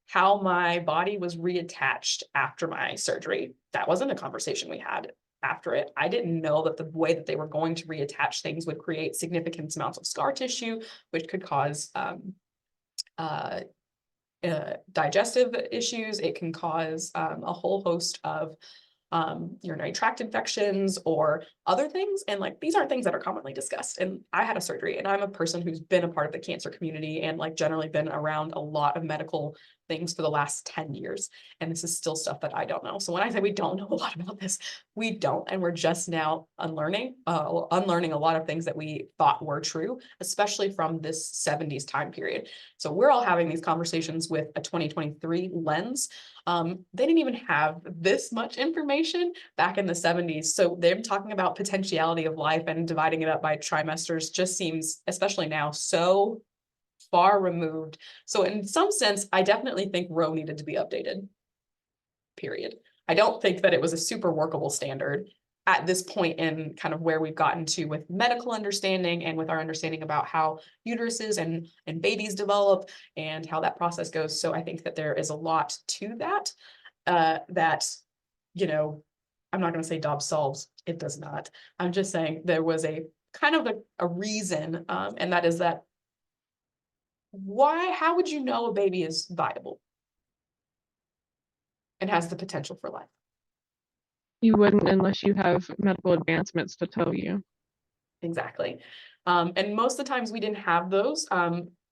how my body was reattached after my surgery. That wasn't a conversation we had after it. I didn't know that the way that they were going to reattach things would create significant amounts of scar tissue, which could cause digestive issues. It can cause a whole host of urinary tract infections or other things. And like, these aren't things that are commonly discussed. And I had a surgery, and I'm a person who's been a part of the cancer community and like generally been around a lot of medical things for the last 10 years. And this is still stuff that I don't know. So when I say we don't know a lot about this, we don't. And we're just now unlearning a lot of things that we thought were true, especially from this 70s time period. So we're all having these conversations with a 2023 lens. They didn't even have this much information back in the 70s. So them talking about potentiality of life and dividing it up by trimesters just seems, especially now, so far removed. So in some sense, I definitely think Roe needed to be updated, period. I don't think that it was a super workable standard at this point in kind of where we've gotten to with medical understanding and with our understanding about how uteruses and babies develop and how that process goes. So I think that there is a lot to that, that, you know, I'm not going to say Dobbs solves, it does not. I'm just saying there was a kind of a reason, and that is that how would you know a baby is viable and has the potential for life? You wouldn't unless you have medical advancements to tell you. Exactly. And most of the times we didn't have those.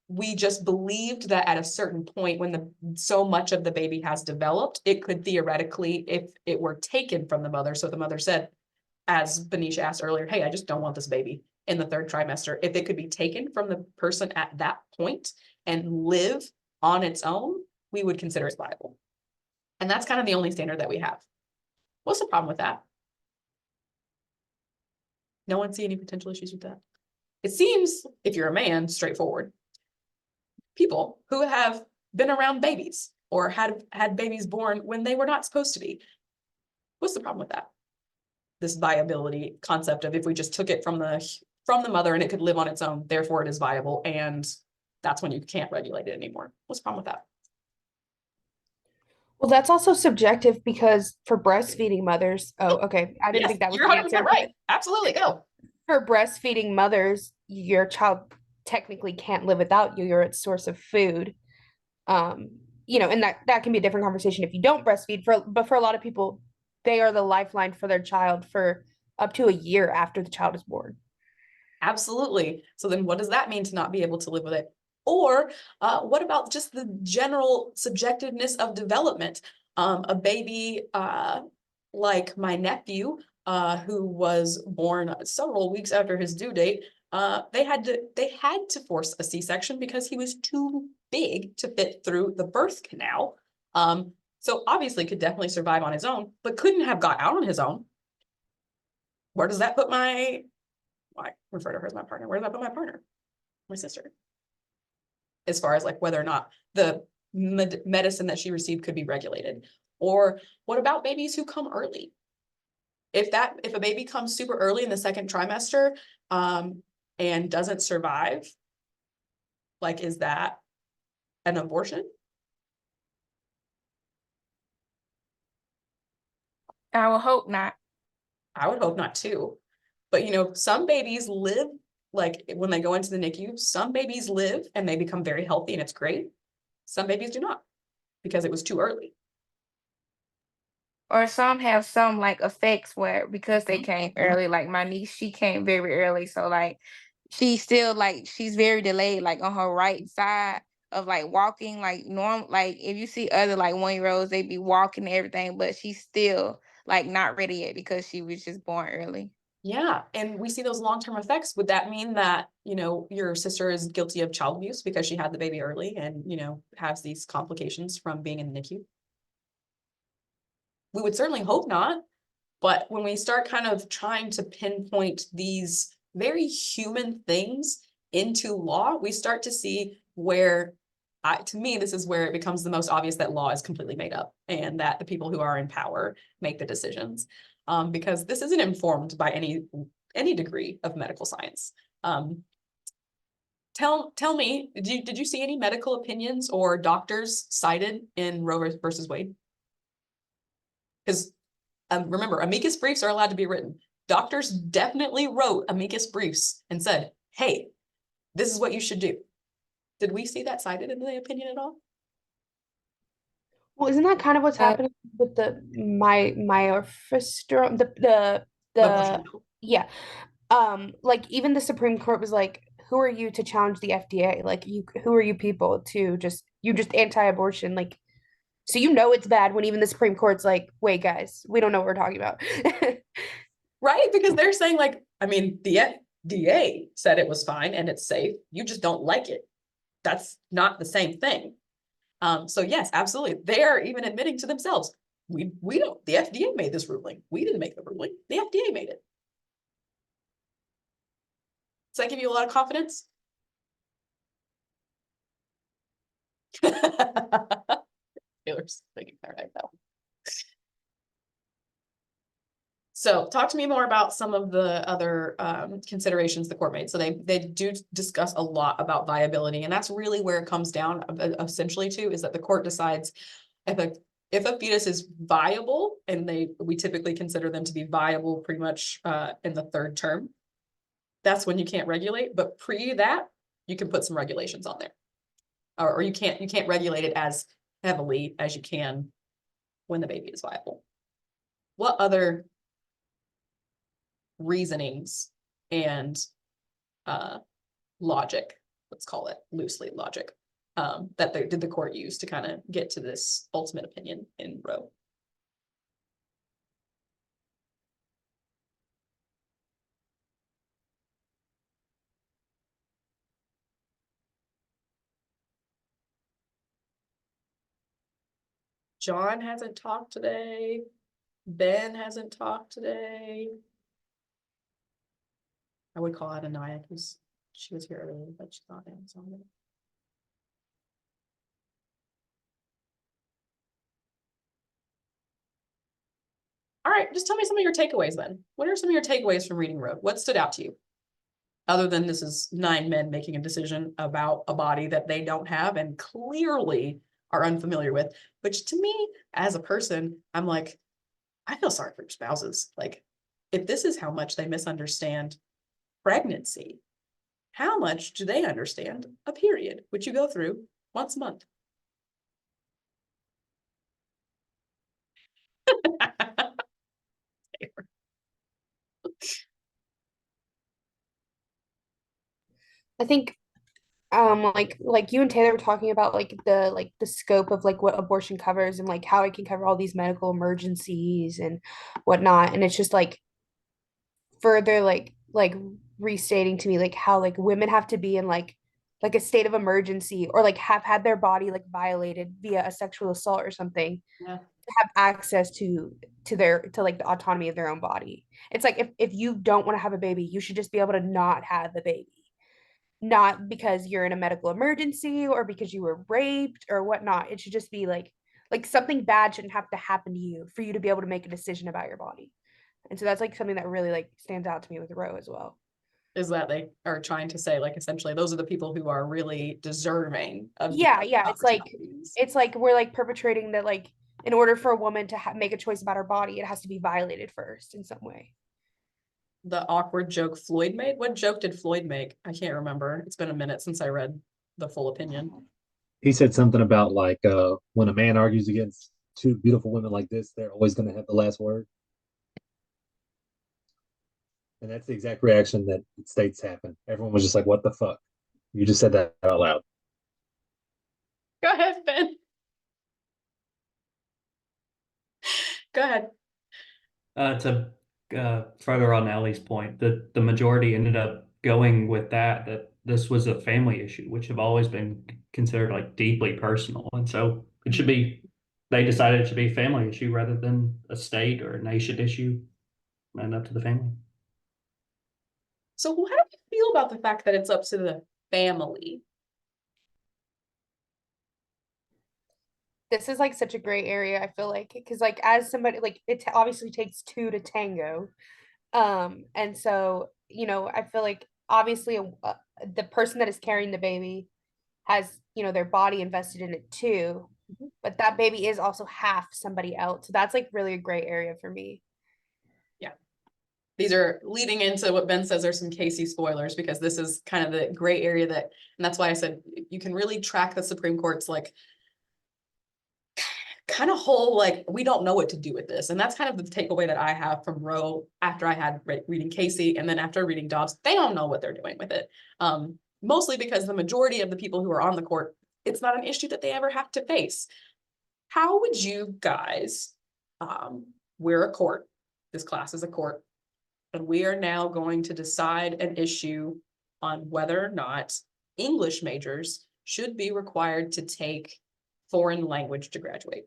We just believed that at a certain point when so much of the baby has developed, it could theoretically, if it were taken from the mother. So the mother said, as Benicia asked earlier, hey, I just don't want this baby in the third trimester. If it could be taken from the person at that point and live on its own, we would consider it viable. And that's kind of the only standard that we have. What's the problem with that? No one see any potential issues with that? It seems, if you're a man, straightforward. People who have been around babies or had babies born when they were not supposed to be. What's the problem with that? This viability concept of if we just took it from the mother and it could live on its own, therefore it is viable, and that's when you can't regulate it anymore. What's the problem with that? Well, that's also subjective because for breastfeeding mothers, okay, I didn't Yes, think that was you're the 100% answer. right. Absolutely, go. For breastfeeding mothers, your child technically can't live without you. You're its source of food. You know, and that can be a different conversation if you don't breastfeed. But for a lot of people, they are the lifeline for their child for up to a year after the child is born. Absolutely. So then what does that mean to not be able to live with it? Or what about just the general subjectiveness of development? A baby like my nephew, who was born several weeks after his due date, they had to force a C-section because he was too big to fit through the birth canal. So obviously could definitely survive on his own, but couldn't have got out on his own. where does that put I refer to her as my partner. Where does that put my partner? My sister. As far as like whether or not the medicine that she received could be regulated. Or what about babies who come early? If a baby comes super early in the second trimester, and doesn't survive, like, is that an abortion? I would hope not. I would hope not too. But you know, some babies live, like when they go into the NICU, some babies live and they become very healthy and it's great. Some babies do not because it was too early. Or some have some like effects where because they Mhm. came early, like my niece, she came very early. So like she's still like she's very delayed, like on her right side of like walking, like norm like if you see other like 1 year olds, they be walking and everything, but she's still like not ready yet because she was just born early. Yeah, and we see those long-term effects. Would that mean that, you know, your sister is guilty of child abuse because she had the baby early and, you know, has these complications from being in the NICU? We would certainly hope not. But when we start kind of trying to pinpoint these very human things into law, we start to see where, to me, this is where it becomes the most obvious that law is completely made up and that the people who are in power make the decisions. Because this isn't informed by any degree of medical science. Tell me, did you see any medical opinions or doctors cited in Roe versus Wade? Because remember, amicus briefs are allowed to be written. Doctors definitely wrote amicus briefs and said, hey, this is what you should do. Did we see that cited in the opinion at all? Well, isn't that kind of what's happening with the myofascial, the yeah. Like even the Supreme Court was like, who are you to challenge the FDA? Like who are you people to just anti-abortion? Like, so you know it's bad when even the Supreme Court's like, wait, guys, we don't know what we're talking about. Right? Because they're saying like, I mean, the FDA said it was fine and it's safe. You just don't like it. That's not the same thing. So yes, absolutely. They are even admitting to themselves, we don't, the FDA made this ruling. We didn't make the ruling. The FDA made it. Does that give you a lot of confidence? Taylor's thinking, all right, though. So talk to me more about some of the other considerations the court made. So they do discuss a lot about viability, and that's really where it comes down essentially to, is that the court decides if a fetus is viable, and we typically consider them to be viable pretty much in the third term. That's when you can't regulate, but pre that, you can put some regulations on there. Or you can't regulate it as heavily as you can when the baby is viable. What other reasonings and logic, let's call it loosely logic, that did the court use to kind of get to this ultimate opinion in Roe? John hasn't talked today. Ben hasn't talked today. I would call out Anaya because she was here earlier, but she's not in. So all right, just tell me some of your takeaways then. What are some of your takeaways from reading Roe? What stood out to you? Other than this is 9 men making a decision about a body that they don't have and clearly are unfamiliar with, which to me, as a person, I'm like, I feel sorry for your spouses. Like, if this is how much they misunderstand pregnancy, how much do they understand a period, which you go through once a month? I think like you and Taylor were talking about like the scope of like what abortion covers and like how it can cover all these medical emergencies and whatnot. And it's just like further like restating to me like how like women have to be in like a state of emergency or like have had their body like violated via a sexual assault or something Yeah. have access to like the autonomy of their own body. It's like if you don't want to have a baby, you should just be able to not have the baby. Not because you're in a medical emergency or because you were raped or whatnot. It should just be like something bad shouldn't have to happen to you for you to be able to make a decision about your body. And so that's like something that really like stands out to me with Roe as well. Is that they are trying to say, like, essentially those are the people who are really deserving of Yeah, these opportunities. it's like we're like perpetrating that, like in order for a woman to make a choice about her body, it has to be violated first in some way. The awkward joke Floyd made. What joke did Floyd make? I can't remember. It's been a minute since I read the full opinion. He said something about like when a man argues against two beautiful women like this, they're always going to have the last word. And that's the exact reaction that states happen. Everyone was just like, what the fuck? You just said that out loud. Go ahead, Ben. Go ahead. To further on Ellie's point, that the majority ended up going with that this was a family issue, which have always been considered like deeply personal. And so it should be, they decided it should be a family issue rather than a state or a nation issue, and up to the family. So how do you feel about the fact that it's up to the family? This is like such a gray area, I feel like, because like as somebody, like it obviously takes two to tango. And so, you know, I feel like obviously the person that is carrying the baby has, you know, their body invested in it too, but that baby is also half somebody else. So that's like really a gray area for me. These are leading into what Ben says are some Casey spoilers, because this is kind of the gray area that, and that's why I said you can really track the Supreme Court's like kind of whole, like, we don't know what to do with this. And that's kind of the takeaway that I have from Roe after I had reading Casey, and then after reading Dobbs, they don't know what they're doing with it. Mostly because the majority of the people who are on the court, it's not an issue that they ever have to face. How would you guys, we're a court, this class is a court, and we are now going to decide an issue on whether or not English majors should be required to take foreign language to graduate.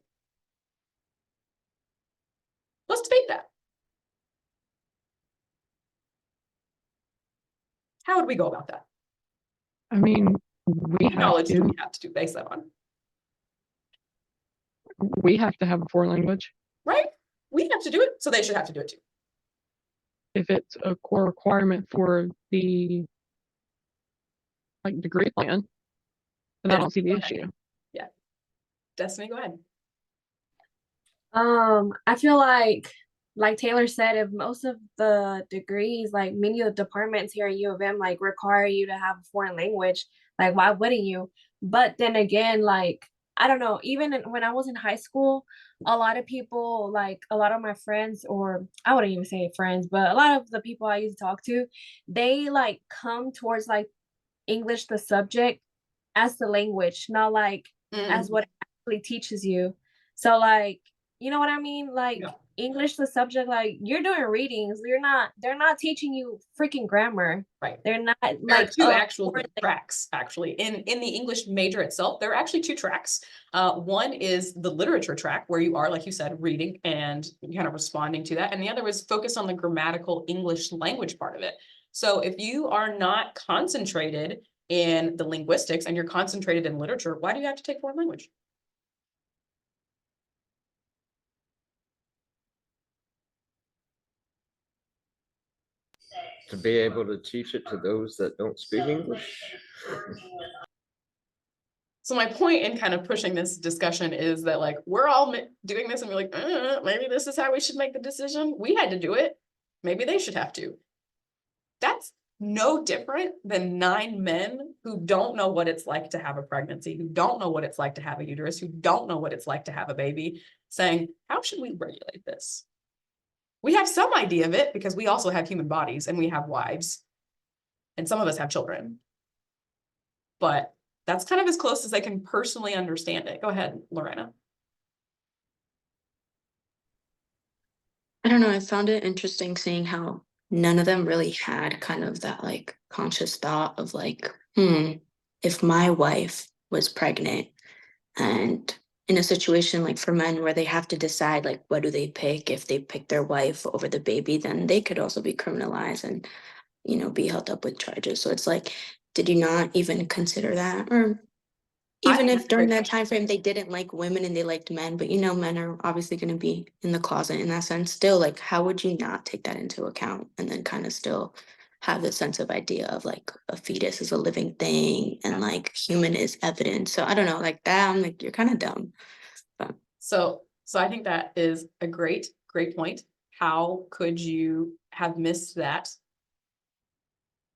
Let's debate that. How would we go about that? I mean, we have Knowledge do to. we have to base that on? We have to have a foreign language. Right? We have to do it, so they should have to do it too. If it's a core requirement for the like degree plan, then I don't see the issue. Yeah. Destiny, go ahead. I feel like Taylor said, if most of the degrees, like many of the departments here at U of M, like require you to have a foreign language, like why wouldn't you? But then again, like, I don't know, even when I was in high school, a lot of people, like a lot of my friends, or I wouldn't even say friends, but a lot of the people I used to talk to, they like come towards like English, the subject, as the language, not like as what it actually teaches you. So like, you know what I mean? Like Yeah. English, the subject, like you're doing readings. They're not teaching you freaking grammar. Right. They're not There are like two actual tracks, actually. In the English major itself, there are actually two tracks. One is the literature track, where you are, like you said, reading and kind of responding to that. And the other is focused on the grammatical English language part of it. So if you are not concentrated in the linguistics and you're concentrated in literature, why do you have to take foreign language? To be able to teach it to those that don't speak English. So my point in kind of pushing this discussion is that like, we're all doing this and we're like, maybe this is how we should make the decision. We had to do it. Maybe they should have to. That's no different than 9 men who don't know what it's like to have a pregnancy, who don't know what it's like to have a uterus, who don't know what it's like to have a baby, saying, how should we regulate this? We have some idea of it because we also have human bodies and we have wives. And some of us have children. But that's kind of as close as I can personally understand it. Go ahead, Lorena. I don't know. I found it interesting seeing how none of them really had kind of that like conscious thought of like, if my wife was pregnant and in a situation like for men where they have to decide like what do they pick, if they pick their wife over the baby, then they could also be criminalized and, you know, be held up with charges. So it's like, did you not even consider that? Or even if during that time frame they didn't like women and they liked men, but you know, men are obviously going to be in the closet in that sense. Still, like, how would you not take that into account and then kind of still have the sense of idea of like a fetus is a living thing and like human is evidence? So I don't know, like that. I'm like, you're kind of dumb. But So I think that is a great point. How could you have missed that?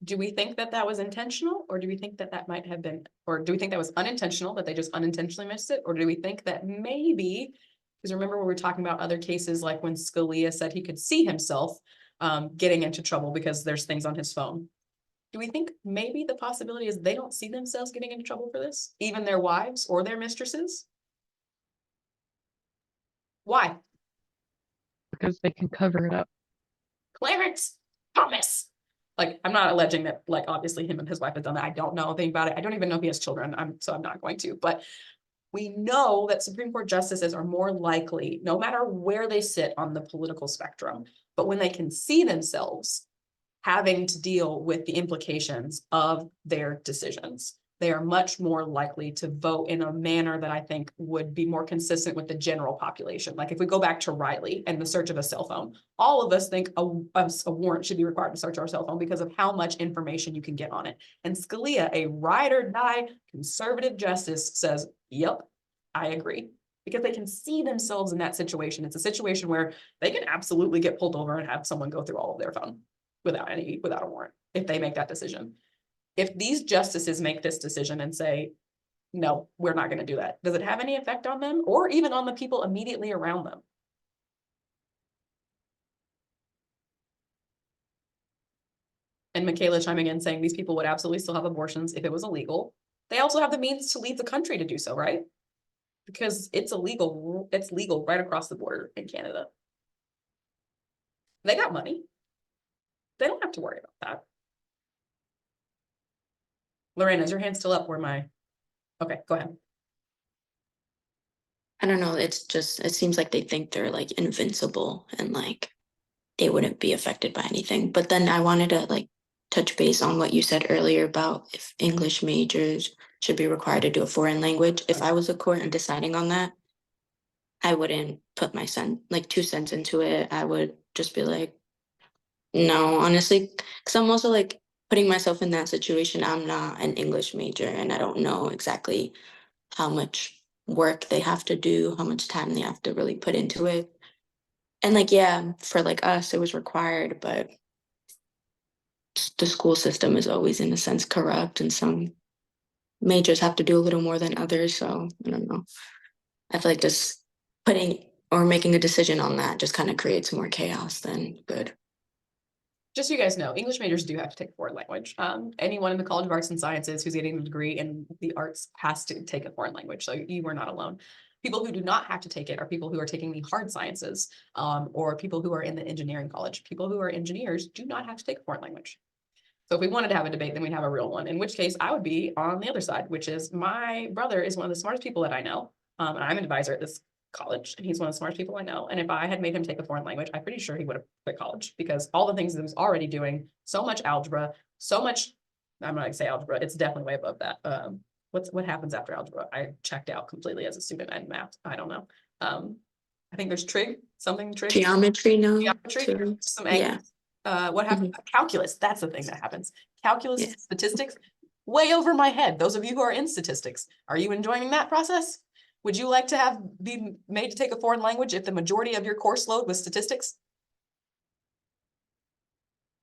Do we think that that was intentional, or do we think that that might have been, or do we think that was unintentional, that they just unintentionally missed it? Or do we think that maybe, because remember when we were talking about other cases, like when Scalia said he could see himself getting into trouble because there's things on his phone. Do we think maybe the possibility is they don't see themselves getting into trouble for this, even their wives or their mistresses? Why? Because they can cover it up. Clarence Thomas. Like, I'm not alleging that, like, obviously him and his wife have done that. I don't know anything about it. I don't even know if he has children. I'm not going to, but we know that Supreme Court justices are more likely, no matter where they sit on the political spectrum, but when they can see themselves having to deal with the implications of their decisions, they are much more likely to vote in a manner that I think would be more consistent with the general population. Like if we go back to Riley and the search of a cell phone, all of us think a warrant should be required to search our cell phone because of how much information you can get on it. And Scalia, a ride or die conservative justice, says, yep, I agree. Because they can see themselves in that situation. It's a situation where they can absolutely get pulled over and have someone go through all of their phone without a warrant if they make that decision. If these justices make this decision and say, no, we're not going to do that, does it have any effect on them or even on the people immediately around them? And Michaela chiming in saying these people would absolutely still have abortions if it was illegal. They also have the means to leave the country to do so, right? Because it's legal right across the border in Canada. They got money. They don't have to worry about that. Lorena, is your hand still up? Where am I? Okay, go ahead. I don't know, it's just, it seems like they think they're like invincible and like they wouldn't be affected by anything. But then I wanted to like touch base on what you said earlier about if English majors should be required to do a foreign language. If I was a court and deciding on that, I wouldn't put my 2 cents into it. I would just be like, no, honestly, because I'm also like putting myself in that situation. I'm not an English major and I don't know exactly how much work they have to do, how much time they have to really put into it. And like, yeah, for like us, it was required, but the school system is always in a sense corrupt and some majors have to do a little more than others. So I don't know. I feel like just putting or making a decision on that just kind of creates more chaos than good. Just so you guys know, English majors do have to take a foreign language. Anyone in the College of Arts and Sciences who's getting a degree in the arts has to take a foreign language. So you were not alone. People who do not have to take it are people who are taking the hard sciences, or people who are in the engineering college. People who are engineers do not have to take a foreign language. So if we wanted to have a debate, then we'd have a real one, in which case I would be on the other side, which is my brother is one of the smartest people that I know. And I'm an advisor at this college and he's one of the smartest people I know. And if I had made him take a foreign language, I'm pretty sure he would have quit college because all the things that he was already doing, so much algebra, so much, I'm not gonna say algebra, it's definitely way above that. What happens after algebra? I checked out completely as a student in math. I don't know. I think there's trig, something trig. Geometry, no. Geometry, some angles. What happens? Calculus, that's the thing that happens. Calculus, statistics, way over my head. Those of you who are in statistics, are you enjoying that process? Would you like to be made to take a foreign language if the majority of your course load was statistics?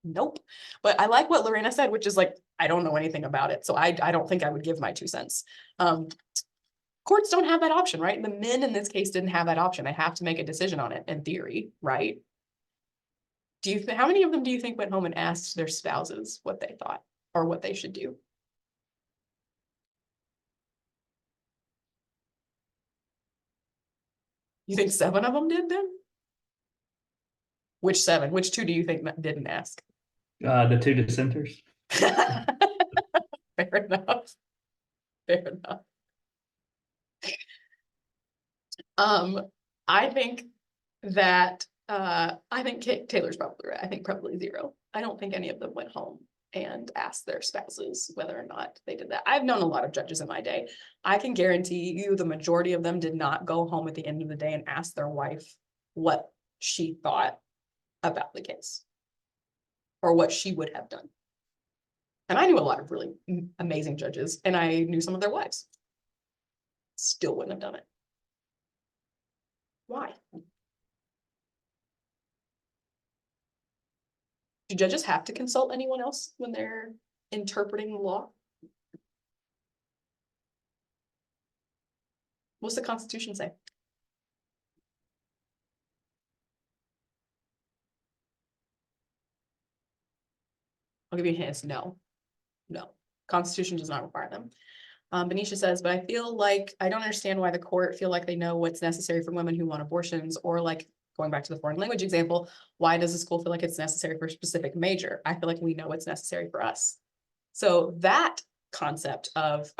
Nope. But I like what Lorena said, which is like, I don't know anything about it. So I don't think I would give my 2 cents. Courts don't have that option, right? The men in this case didn't have that option. They have to make a decision on it in theory, right? How many of them do you think went home and asked their spouses what they thought or what they should do? You think 7 of them did then? Which 7? Which 2 do you think didn't ask? The 2 dissenters. Fair enough. Fair enough. I think that, I think Taylor's probably right. I think probably 0. I don't think any of them went home and asked their spouses whether or not they did that. I've known a lot of judges in my day. I can guarantee you the majority of them did not go home at the end of the day and ask their wife what she thought about the case or what she would have done. And I knew a lot of really amazing judges, and I knew some of their wives. Still wouldn't have done it. Why? Do judges have to consult anyone else when they're interpreting the law? What's the Constitution say? I'll give you a hint. It's no. No. Constitution does not require them. Benicia says, but I feel like I don't understand why the court feel like they know what's necessary for women who want abortions, or like going back to the foreign language example, why does the school feel like it's necessary for a specific major? I feel like we know what's necessary for us. So that concept of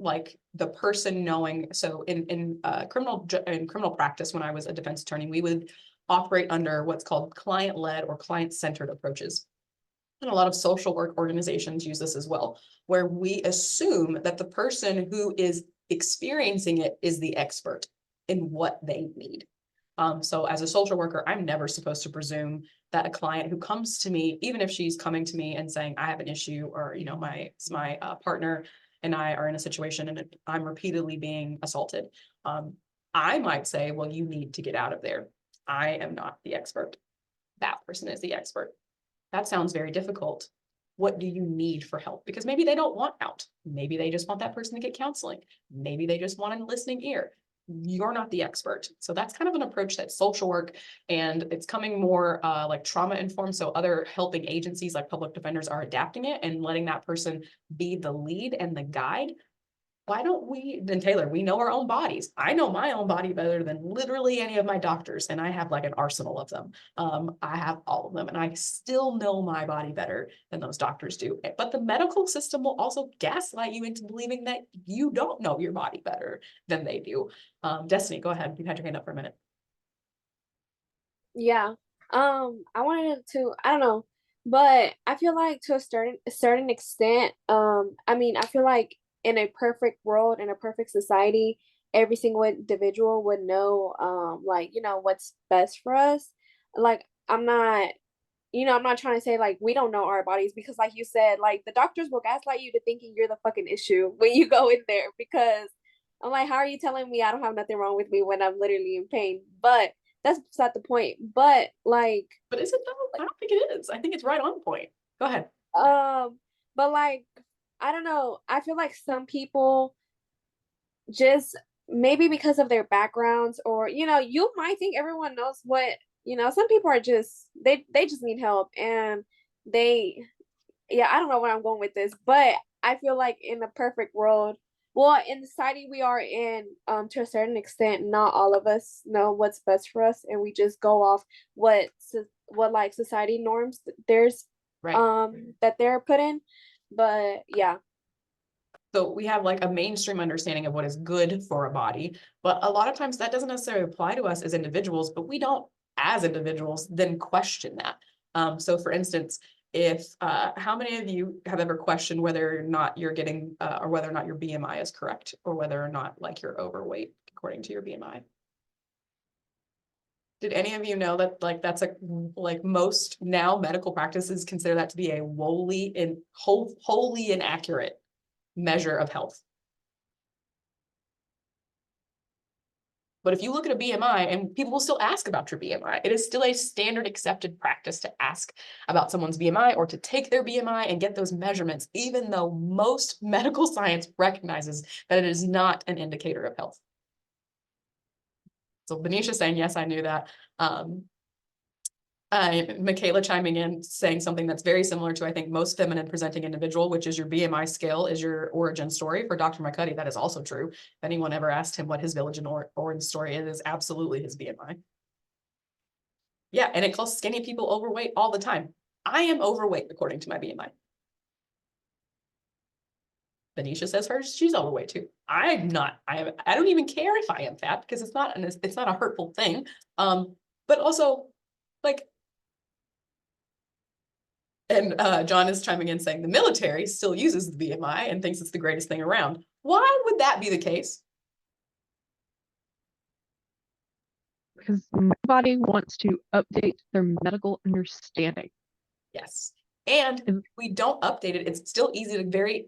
like the person knowing, so in criminal practice, when I was a defense attorney, we would operate under what's called client-led or client-centered approaches. And a lot of social work organizations use this as well, where we assume that the person who is experiencing it is the expert in what they need. So as a social worker, I'm never supposed to presume that a client who comes to me, even if she's coming to me and saying, I have an issue, or, you know, my partner and I are in a situation and I'm repeatedly being assaulted. I might say, well, you need to get out of there. I am not the expert. That person is the expert. That sounds very difficult. What do you need for help? Because maybe they don't want out. Maybe they just want that person to get counseling. Maybe they just want a listening ear. You're not the expert. So that's kind of an approach that social work, and it's coming more like trauma informed. So other helping agencies like public defenders are adapting it and letting that person be the lead and the guide. Why don't we, then Taylor, we know our own bodies. I know my own body better than literally any of my doctors, and I have like an arsenal of them. I have all of them, and I still know my body better than those doctors do. But the medical system will also gaslight you into believing that you don't know your body better than they do. Destiny, go ahead. You had your hand up for a minute. Yeah. I wanted to, I don't know, but I feel like to a certain extent, I mean, I feel like in a perfect world, in a perfect society, every single individual would know, like, you know, what's best for us. Like, I'm not, you know, I'm not trying to say like we don't know our bodies, because like you said, like the doctors will gaslight you to thinking you're the fucking issue when you go in there, because I'm like, how are you telling me I don't have nothing wrong with me when I'm literally in pain? But that's not the point. But like, But is it though? I don't think it is. I think it's right on point. Go ahead. but like, I don't know. I feel like some people just, maybe because of their backgrounds, or you know, you might think everyone knows what, you know, some people are just, they just need help, and they, yeah, I don't know where I'm going with this, but I feel like in the perfect world, well, in the society we are in, to a certain extent, not all of us know what's best for us, and we just go off what like society norms there's Right. that they're put in. But yeah. So we have like a mainstream understanding of what is good for a body, but a lot of times that doesn't necessarily apply to us as individuals, but we don't, as individuals, then question that. So for instance, if how many of you have ever questioned whether or not you're getting or whether or not your BMI is correct, or whether or not like you're overweight according to your BMI? Did any of you know that like that's a, like most now medical practices consider that to be a wholly inaccurate measure of health? But if you look at a BMI, and people will still ask about your BMI, it is still a standard accepted practice to ask about someone's BMI or to take their BMI and get those measurements, even though most medical science recognizes that it is not an indicator of health. So Benicia saying, yes, I knew that. Michaela chiming in, saying something that's very similar to, I think, most feminine presenting individual, which is your BMI scale is your origin story. For Dr. McCuddy, that is also true. If anyone ever asked him what his origin story is absolutely his BMI. Yeah, and it calls skinny people overweight all the time. I am overweight according to my BMI. Benicia says hers, she's overweight too. I'm not, I don't even care if I am fat because it's not a hurtful thing. But also like, and John is chiming in saying the military still uses the BMI and thinks it's the greatest thing around. Why would that be the case? Because nobody wants to update their medical understanding. Yes. And if we don't update it, it's still easy to very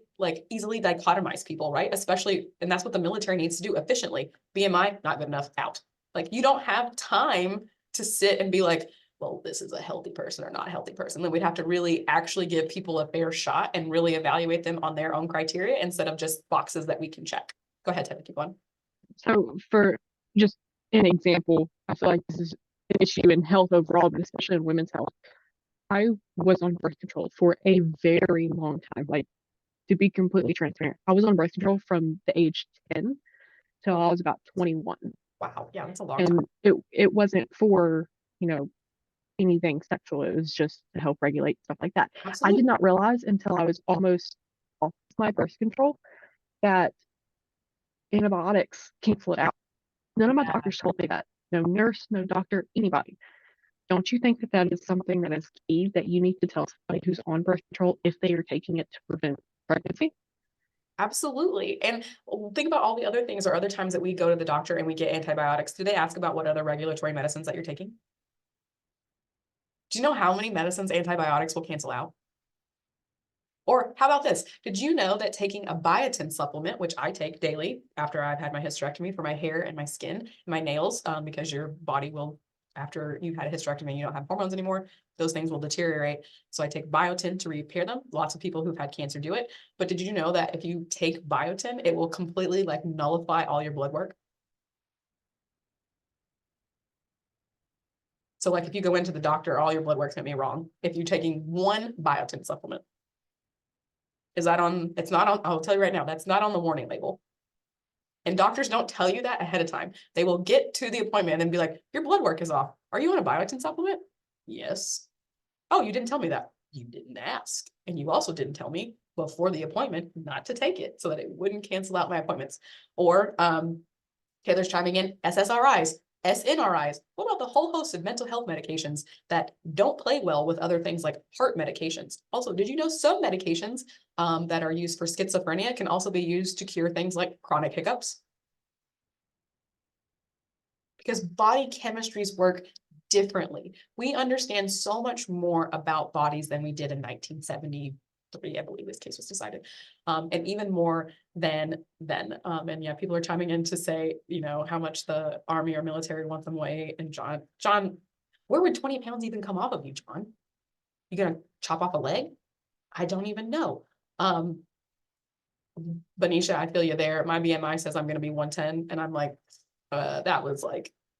easily dichotomize people, right? Especially, and that's what the military needs to do efficiently. BMI, not good enough, out. Like you don't have time to sit and be like, well, this is a healthy person or not a healthy person. Then we'd have to really actually give people a fair shot and really evaluate them on their own criteria instead of just boxes that we can check. Go ahead, Ted, keep going. So for just an example, I feel like this is an issue in health overall, but especially in women's health. I was on birth control for a very long time. Like, to be completely transparent, I was on birth control from the age 10 till I was about 21. Wow, yeah, that's a long time. And it wasn't for, anything sexual. It was just to help regulate stuff like that. Absolutely. I did not realize until I was almost off my birth control that antibiotics cancel it out. None of my doctors told me that. No nurse, no doctor, anybody. Don't you think that that is something that is key that you need to tell somebody who's on birth control if they are taking it to prevent pregnancy? Absolutely. And think about all the other things or other times that we go to the doctor and we get antibiotics. Do they ask about what other regulatory medicines that you're taking? Do you know how many medicines antibiotics will cancel out? Or how about this? Did you know that taking a biotin supplement, which I take daily after I've had my hysterectomy for my hair and my skin and my nails, because your body will, after you've had a hysterectomy, you don't have hormones anymore, those things will deteriorate. So I take biotin to repair them. Lots of people who've had cancer do it. But did you know that if you take biotin, it will completely nullify all your blood work? So if you go into the doctor, all your blood work's gonna be wrong if you're taking one biotin supplement. Is that on? It's not on. I'll tell you right now, that's not on the warning label. And doctors don't tell you that ahead of time. They will get to the appointment and be like, your blood work is off. Are you on a biotin supplement? Yes. Oh, you didn't tell me that. You didn't ask. And you also didn't tell me before the appointment not to take it so that it wouldn't cancel out my appointments. Or Taylor's chiming in, SSRIs, SNRIs. What about the whole host of mental health medications that don't play well with other things like heart medications? Also, did you know some medications that are used for schizophrenia can also be used to cure things like chronic hiccups? Because body chemistries work differently. We understand so much more about bodies than we did in 1973, I believe this case was decided, and even more than then. And yeah, people are chiming in to say, how much the army or military want them weigh. And John, where would 20 pounds even come off of you, John? You gonna chop off a leg? I don't even know. Benicia, I feel you there. My BMI says I'm gonna be 110, and I'm like, that was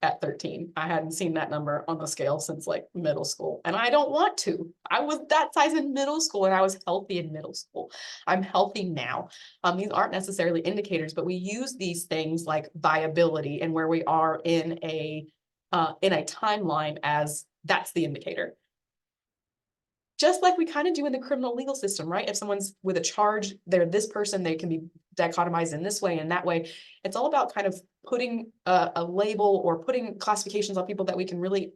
at 13. I hadn't seen that number on the scale since middle school. And I don't want to. I was that size in middle school and I was healthy in middle school. I'm healthy now. These aren't necessarily indicators, but we use these things like viability and where we are in a timeline as that's the indicator. Just like we kind of do in the criminal legal system, right? If someone's with a charge, they're this person, they can be dichotomized in this way and that way. It's all about kind of putting a label or putting classifications on people that we can really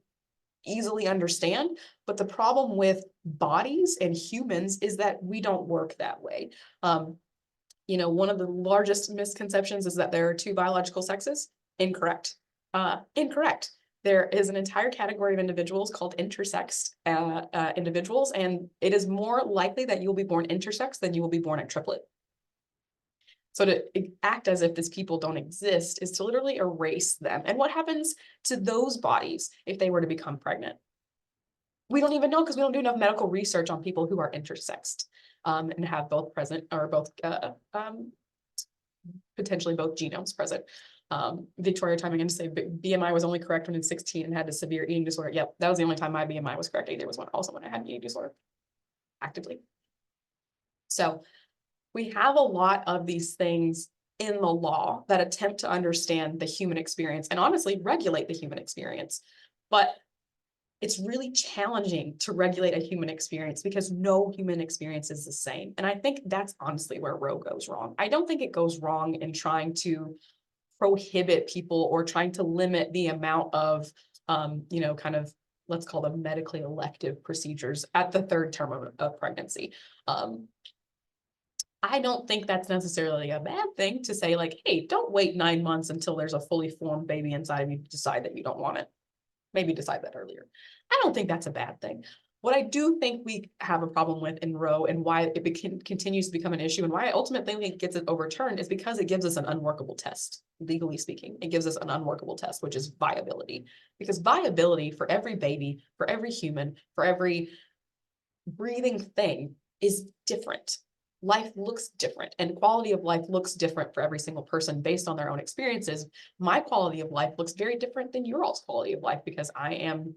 easily understand. But the problem with bodies and humans is that we don't work that way. One of the largest misconceptions is that there are two biological sexes. Incorrect. Incorrect. There is an entire category of individuals called intersex individuals, and it is more likely that you will be born intersex than you will be born a triplet. So to act as if these people don't exist is to literally erase them. And what happens to those bodies if they were to become pregnant? We don't even know because we don't do enough medical research on people who are intersexed and have both present or both potentially both genomes present. Victoria chiming in to say BMI was only correct when in 16 and had a severe eating disorder. Yep, that was the only time my BMI was correct. Either was also when I had an eating disorder actively. So we have a lot of these things in the law that attempt to understand the human experience and honestly regulate the human experience. But it's really challenging to regulate a human experience because no human experience is the same. And I think that's honestly where Roe goes wrong. I don't think it goes wrong in trying to prohibit people or trying to limit the amount of, kind of, let's call them medically elective procedures at the third term of pregnancy. I don't think that's necessarily a bad thing to say, like, hey, don't wait 9 months until there's a fully formed baby inside of you to decide that you don't want it. Maybe decide that earlier. I don't think that's a bad thing. What I do think we have a problem with in Roe and why it continues to become an issue and why I ultimately think it gets it overturned is because it gives us an unworkable test, legally speaking. It gives us an unworkable test, which is viability. Because viability for every baby, for every human, for every breathing thing is different. Life looks different and quality of life looks different for every single person based on their own experiences. My quality of life looks very different than your all's quality of life because I am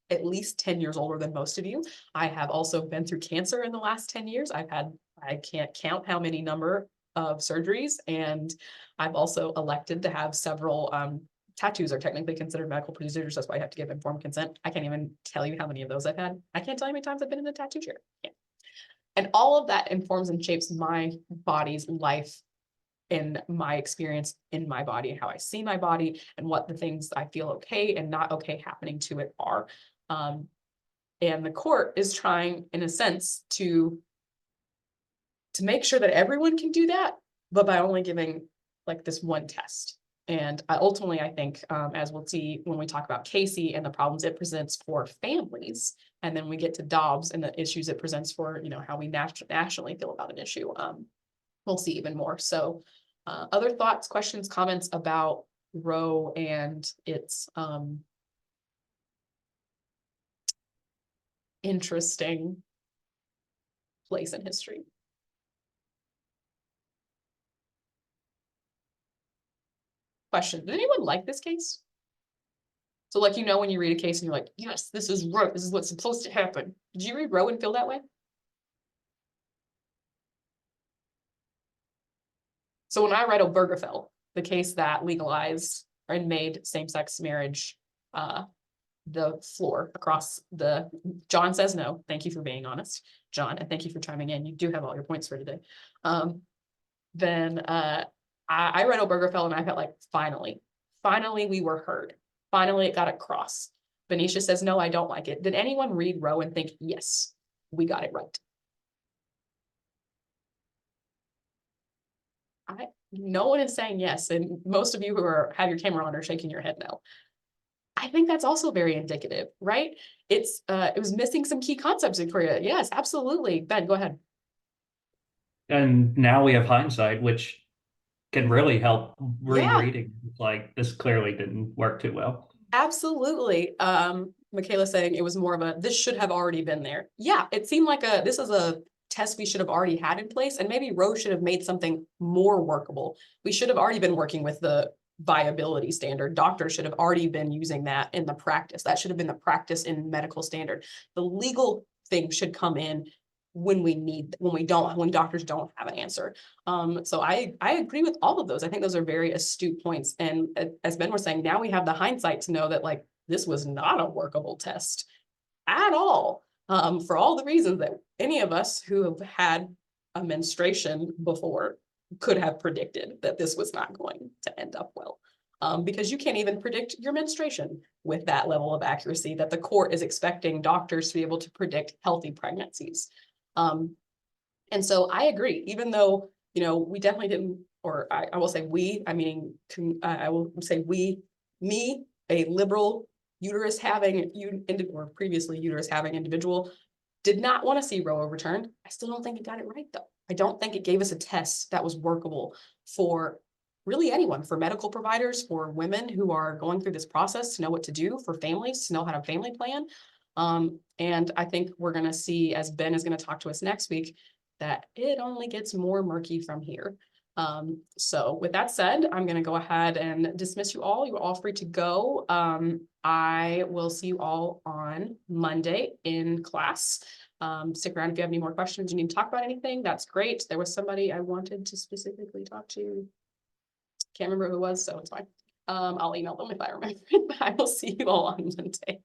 at least 10 years older than most of you. I have also been through cancer in the last 10 years. I can't count how many number of surgeries, and I've also elected to have several tattoos are technically considered medical procedures. That's why I have to give informed consent. I can't even tell you how many of those I've had. I can't tell you how many times I've been in a tattoo chair. Yeah. And all of that informs and shapes my body's life and my experience in my body, how I see my body and what the things I feel okay and not okay happening to it are. And the court is trying, in a sense, to make sure that everyone can do that, but by only giving like this one test. And ultimately, I think, as we'll see when we talk about Casey and the problems it presents for families, and then we get to Dobbs and the issues it presents for, how we nationally feel about an issue, we'll see even more. So other thoughts, questions, comments about Roe and its interesting place in history? Question, did anyone like this case? So like, when you read a case and you're like, yes, this is Roe, this is what's supposed to happen. Did you read Roe and feel that way? So when I read Obergefell, the case that legalized and made same-sex marriage the floor across the, John says no, thank you for being honest, John, and thank you for chiming in. You do have all your points for today. Then I read Obergefell and I felt like, finally we were heard. Finally, it got across. Benicia says, no, I don't like it. Did anyone read Roe and think, yes, we got it right? No one is saying yes. And most of you who have your camera on are shaking your head no. I think that's also very indicative, right? It was missing some key concepts in Korea. Yes, absolutely. Ben, go ahead. And now we have hindsight, which can really help rereading. Like, this clearly didn't work too well. Absolutely. Michaela saying it was more of this should have already been there. Yeah, it seemed like this is a test we should have already had in place, and maybe Roe should have made something more workable. We should have already been working with the viability standard. Doctors should have already been using that in the practice. That should have been the practice in medical standard. The legal thing should come in when doctors don't have an answer. So I agree with all of those. I think those are very astute points. And as Ben was saying, now we have the hindsight to know that like this was not a workable test at all, for all the reasons that any of us who have had a menstruation before could have predicted that this was not going to end up well. Because you can't even predict your menstruation with that level of accuracy that the court is expecting doctors to be able to predict healthy pregnancies. And so I agree, even though, we definitely didn't, or I will say we, I will say me, a liberal uterus having, or previously uterus having individual, did not want to see Roe overturned. I still don't think it got it right though. I don't think it gave us a test that was workable for really anyone, for medical providers, for women who are going through this process to know what to do, for families to know how to family plan. And I think we're going to see, as Ben is going to talk to us next week, that it only gets more murky from here. So with that said, I'm going to go ahead and dismiss you all. You're all free to go. I will see you all on Monday in class. Stick around if you have any more questions. You need to talk about anything. That's great. There was somebody I wanted to specifically talk to. Can't remember who it was, so it's fine. I'll email them if I remember. I will see you all on Monday.